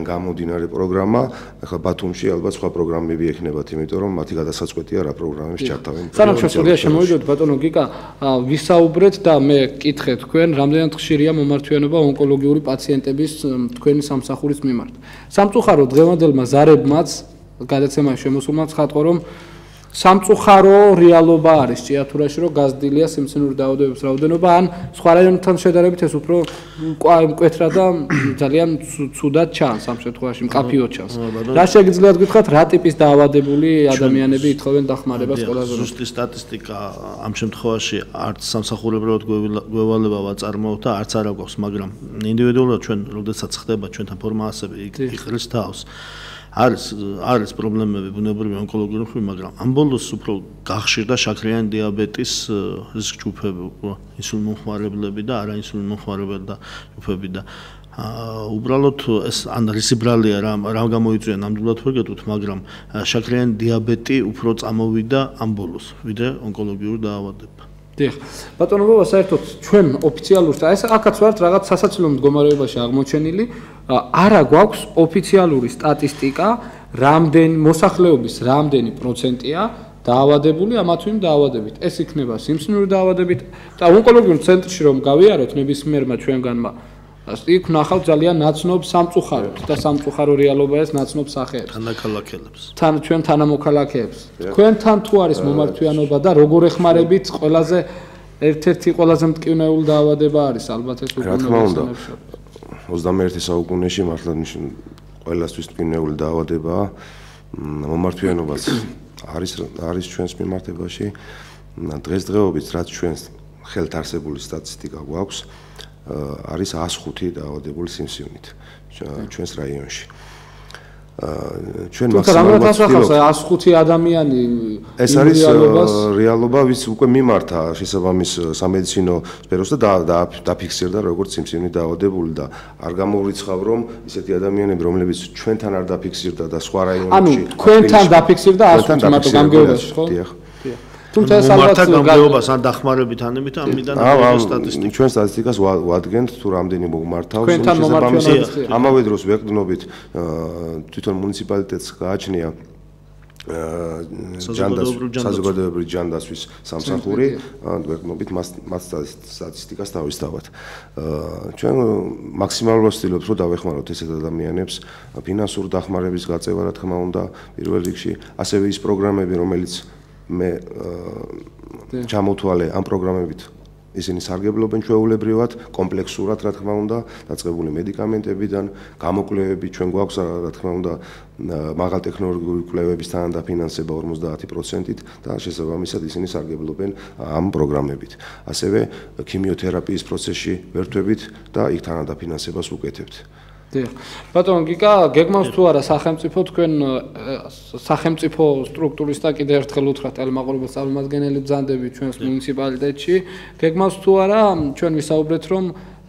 გამომდინარე პროგრამა, ახლა ბათუმში ალბათ სხვა პროგრამები ექნებათ, იმიტომ რომ მათი გადასაწყვეტია რა პროგრამებს ჩართავენ. სანამ შეგვიძლია შემოვიდოთ ბატონო გიკა, ვისაუბრეთ და მე კითხე თქვენ, რამდენად ხშირია მომართვიანობა ონკოლოგიური პაციენტების თქვენი სამსახურის მიმართ. სამწუხაროდ დღევანდელმა ზარებმაც გადაცემაში შემოსულმა ცხადყო რომ სამწუხარო რეალობა არის ჭიათურაში, რომ გაზრდილია სიმსივნური დაავადებების რაოდენობა, ან სხვა რაიონთან შედარებით ეს უფრო მკვეთრად და ძალიან ცუდად ჩანს ამ შემთხვევაში, მკაფიოდ ჩანს. რა შეგიძლიათ გითხრათ, რა ტიპის დაავადებული ადამიანები ითხოვენ დახმარებას ყველაზე მეტად? ზუსტი სტატისტიკა ამ შემთხვევაში არც სამსახურებრივად გვევალება ვაწარმოოთ და არც არა გვაქვს, მაგრამ ინდივიდუალურად ჩვენ როდესაც ხდება ჩვენთან ფორმაციები იყრის თავს. არის პრობლემები ბუნებრივი ონკოლოგიური მხრივ, მაგრამ ამ ბოლოს უფრო გახშირდა შაქრიანი დიაბეტის რისკ ჯგუფები, ინსულინმომხმარებლები და არაინსულინმომხმარებელი და ჯგუფები და უბრალოდ ეს ან რისი ბრალია რა გამოიწვია ნამდვილად ვერ გეტყვით, მაგრამ შაქრიანი დიაბეტი უფრო წამოვიდა ამ ბოლოს, ვიდრე ონკოლოგიური დაავადება. დიახ. ბატონო ბობა, საერთოდ ჩვენ ოფიციალურ და ეს აქაც ვართ რაღაც სასაცილო მდგომარეობაში აღმოჩენილი, არა გვაქვს ოფიციალური სტატისტიკა, რამდენი მოსახლეობის რამდენი პროცენტია დაავადებული ამა თუ იმ დაავადებით. ეს იქნება სიმსივნური დაავადებით და ონკოლოგიურ ცენტრში რომ გავიაროთ ნებისმიერმა ჩვენგანმა, იქ ვნახავთ ძალიან ნაცნობ სამწუხაროდ და სამწუხარო რეალობა ეს ნაცნობ სახეებს. თანაქალაქელებს. ჩვენ თანამოქალაქეებს. თქვენთან თუ არის მომართვიანობა და როგორ ეხმარებით ყველაზე ერთ-ერთი ყველაზე მტკივნეული დაავადება არის ალბათ ეს უკვე 21 საუკუნეში მართლა ყველასთვის მტკივნეული დაავადებაა. მომართვიანობაც არის ჩვენს მიმართებაში. დღესდღეობით რაც ჩვენს ხელთ არსებული სტატისტიკა გვაქვს, არის 105 დაავადებული სიმსივნით ჩვენს რაიონში. ჩვენ მაქსიმალურად 105 ადამიანი ეს არის რეალობა, ვის უკვე მიმართა შესაბამის სამედიცინო სფეროს და დაფიქსირდა როგორც სიმსივნით დაავადებული და არ გამოვრიცხავ რომ ისეთი ადამიანები რომლებიც ჩვენთან არ დაფიქსირდა და სხვა რაიონებში ანუ თქვენთან დაფიქსირდა 105 მარტო გამგეობაში ხო? დიახ. თუმცა ეს ალბათ გამგეობას ან დახმარებით ანებით ამიდან სტატისტიკა. ჩვენ სტატისტიკას ვადგენთ თუ რამდენი მოგმართავს, შესაბამისად ამავე დროს ვეყდნობით თვითონ მუნიციპალიტეტს გააჩნია საზოგადოებრივი ჯანდაცვის სამსახური, ვეყდნობით მას სტატისტიკას დავისწავათ. ჩვენ მაქსიმალურად ვცდილობთ რომ დავეხმაროთ ესეთ ადამიანებს ფინანსური დახმარების გაწევა, რა თქმა უნდა, პირველ რიგში, ასევე ის პროგრამები, რომელიც მე ჩამოთვალე ამ პროგრამებით ისინი სარგებლობენ ჩვეულებრივად, კომპლექსურად, რა თქმა უნდა, დაწყებული მედიკამენტებიდან, გამოკვლევები ჩვენ გვაქვს, რა თქმა უნდა, მაღალტექნოლოგიური კვლევების თანადაფინანსება 50%-ით და შესაბამისად ისინი სარგებლობენ ამ პროგრამებით. ასევე ქიმიოთერაპიის პროცესში ვერთვებით და იქ თანადაფინანსებას ვუკეთებთ. ბატონო გიკა, გეგმავს თუ არა სახელმწიფო თქვენ სახელმწიფო სტრუქტურის და კიდევ ერთხელ უთხრათ ელმაყურებელ წარმომადგენელი ბრძანდები ჩვენს მუნიციპალიტეტში, გეგმავს თუ არა ჩვენ ვისაუბრეთ რომ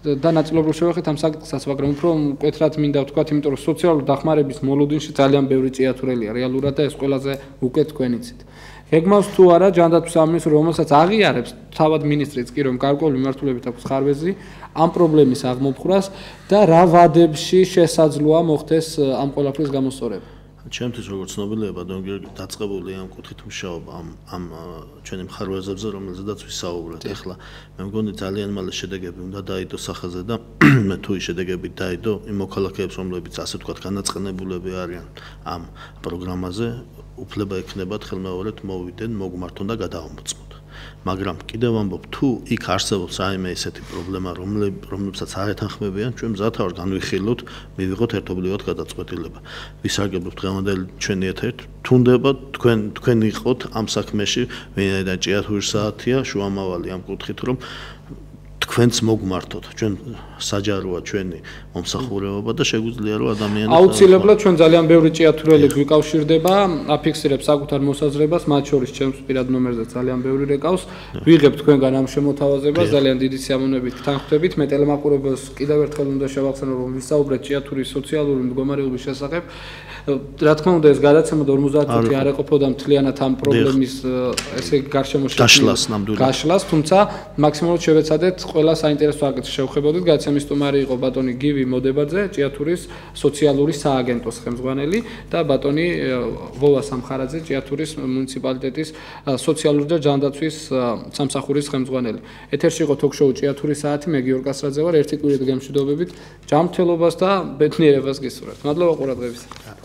და ნაწილობრივ შევეხეთ ამ საკითხსაც, მაგრამ უფრო მკვეთრად მინდა ვთქვათ, იმიტომ რომ სოციალური დახმარების მოლოდინში ძალიან ბევრი ჭიათურელია რეალურად და ეს ყველაზე უკვე თქვენ იცით. გეგმავს თუ არა ჯანდაცვის სამინისტრო, რომელსაც აღიარებს თავად მინისტრიც კი რომ გარკვეული მიმართულებით აქვს ხარვეზი ამ პრობლემის აღმოფხვრას და რა ვადებში შესაძლოა მოხდეს ამ ყველაფრის გამოსწორება. ჩემთვის როგორც ცნობილია ბატონო გიორგი დაწყებული ამ კუთხით მუშაობა ამ ჩვენი მხარვეზებზე, რომელზედაც ვისაუბრეთ. ეხლა მე მგონი ძალიან მალე შედეგები უნდა დაიდო სახაზე და მე თუ ის შედეგები დაიდო იმ მოქალაქეებს, რომლებიც ასე ვთქვათ განაწყენებულები არიან ამ პროგრამაზე, უფლება ექნებათ ხელმეორედ მოვიდნენ, მოგმართონ და გადაამოწმოთ. მაგრამ კიდევ ამბობ, თუ იქ არსებობს რაიმე ესეთი პრობლემა, რომლებსაც არ ეთანხმებიან, ჩვენ მზად ვართ განვიხილოთ, მივიღოთ ერთობლივად გადაწყვეტილება. ვისარგებლობთ დღევანდელი ჩვენი ეთერით, თუნდება თქვენ იყოთ ამ საქმეში, ვინაიდან ჭიათურის საათია, შუამავალი ამ კუთხით, რომ თქვენც მოგმართოთ. ჩვენ საჯაროა ჩვენი მომსახურება და შეგვიძლია რომ ადამიანები აუცილებლად ჩვენ ძალიან ბევრი ჭიათურელი გვიკავშირდება, აფიქსირებს საკუთარ მოსაზრებას, მათ შორის ჩემს პირად ნომერზე ძალიან ბევრი რეკავს. ვიღებთ თქვენგან ამ შემოთავაზებას, ძალიან დიდი სიამოვნებით გთანხმდებით. მე ტელემაყურებელს კიდევ ერთხელ უნდა შევახსენო, რომ ვისაუბრეთ ჭიათურის სოციალური მდგომარეობის შესახებ. რა თქმა უნდა, ეს გადაცემა 50 არ ეყოფოდა მთლიანად ამ პრობლემის ესე გარშემო გაშლას, თუმცა მაქსიმალურად შევეცადეთ ყველა საინტერესო საკითხს შევხვებოდით. გადაცემის სტუმარი იყო ბატონი გივი მოდებაძე, ჭიათურის სოციალური სააგენტოს ხელმძღვანელი და ბატონი ვოვა სამხარაძე, ჭიათურის მუნიციპალიტეტის სოციალური და ჯანდაცვის სამსახურის ხელმძღვანელი. ეთერში იყო თოქ-შოუ ჭიათურის საათი, მე გიორგი კასრაძე ვარ, ერთი კვირით გემშვიდობებით, ჯანმრთელობას და ბედნიერებას გისურვებთ. მადლობა ყურადღებისთვის.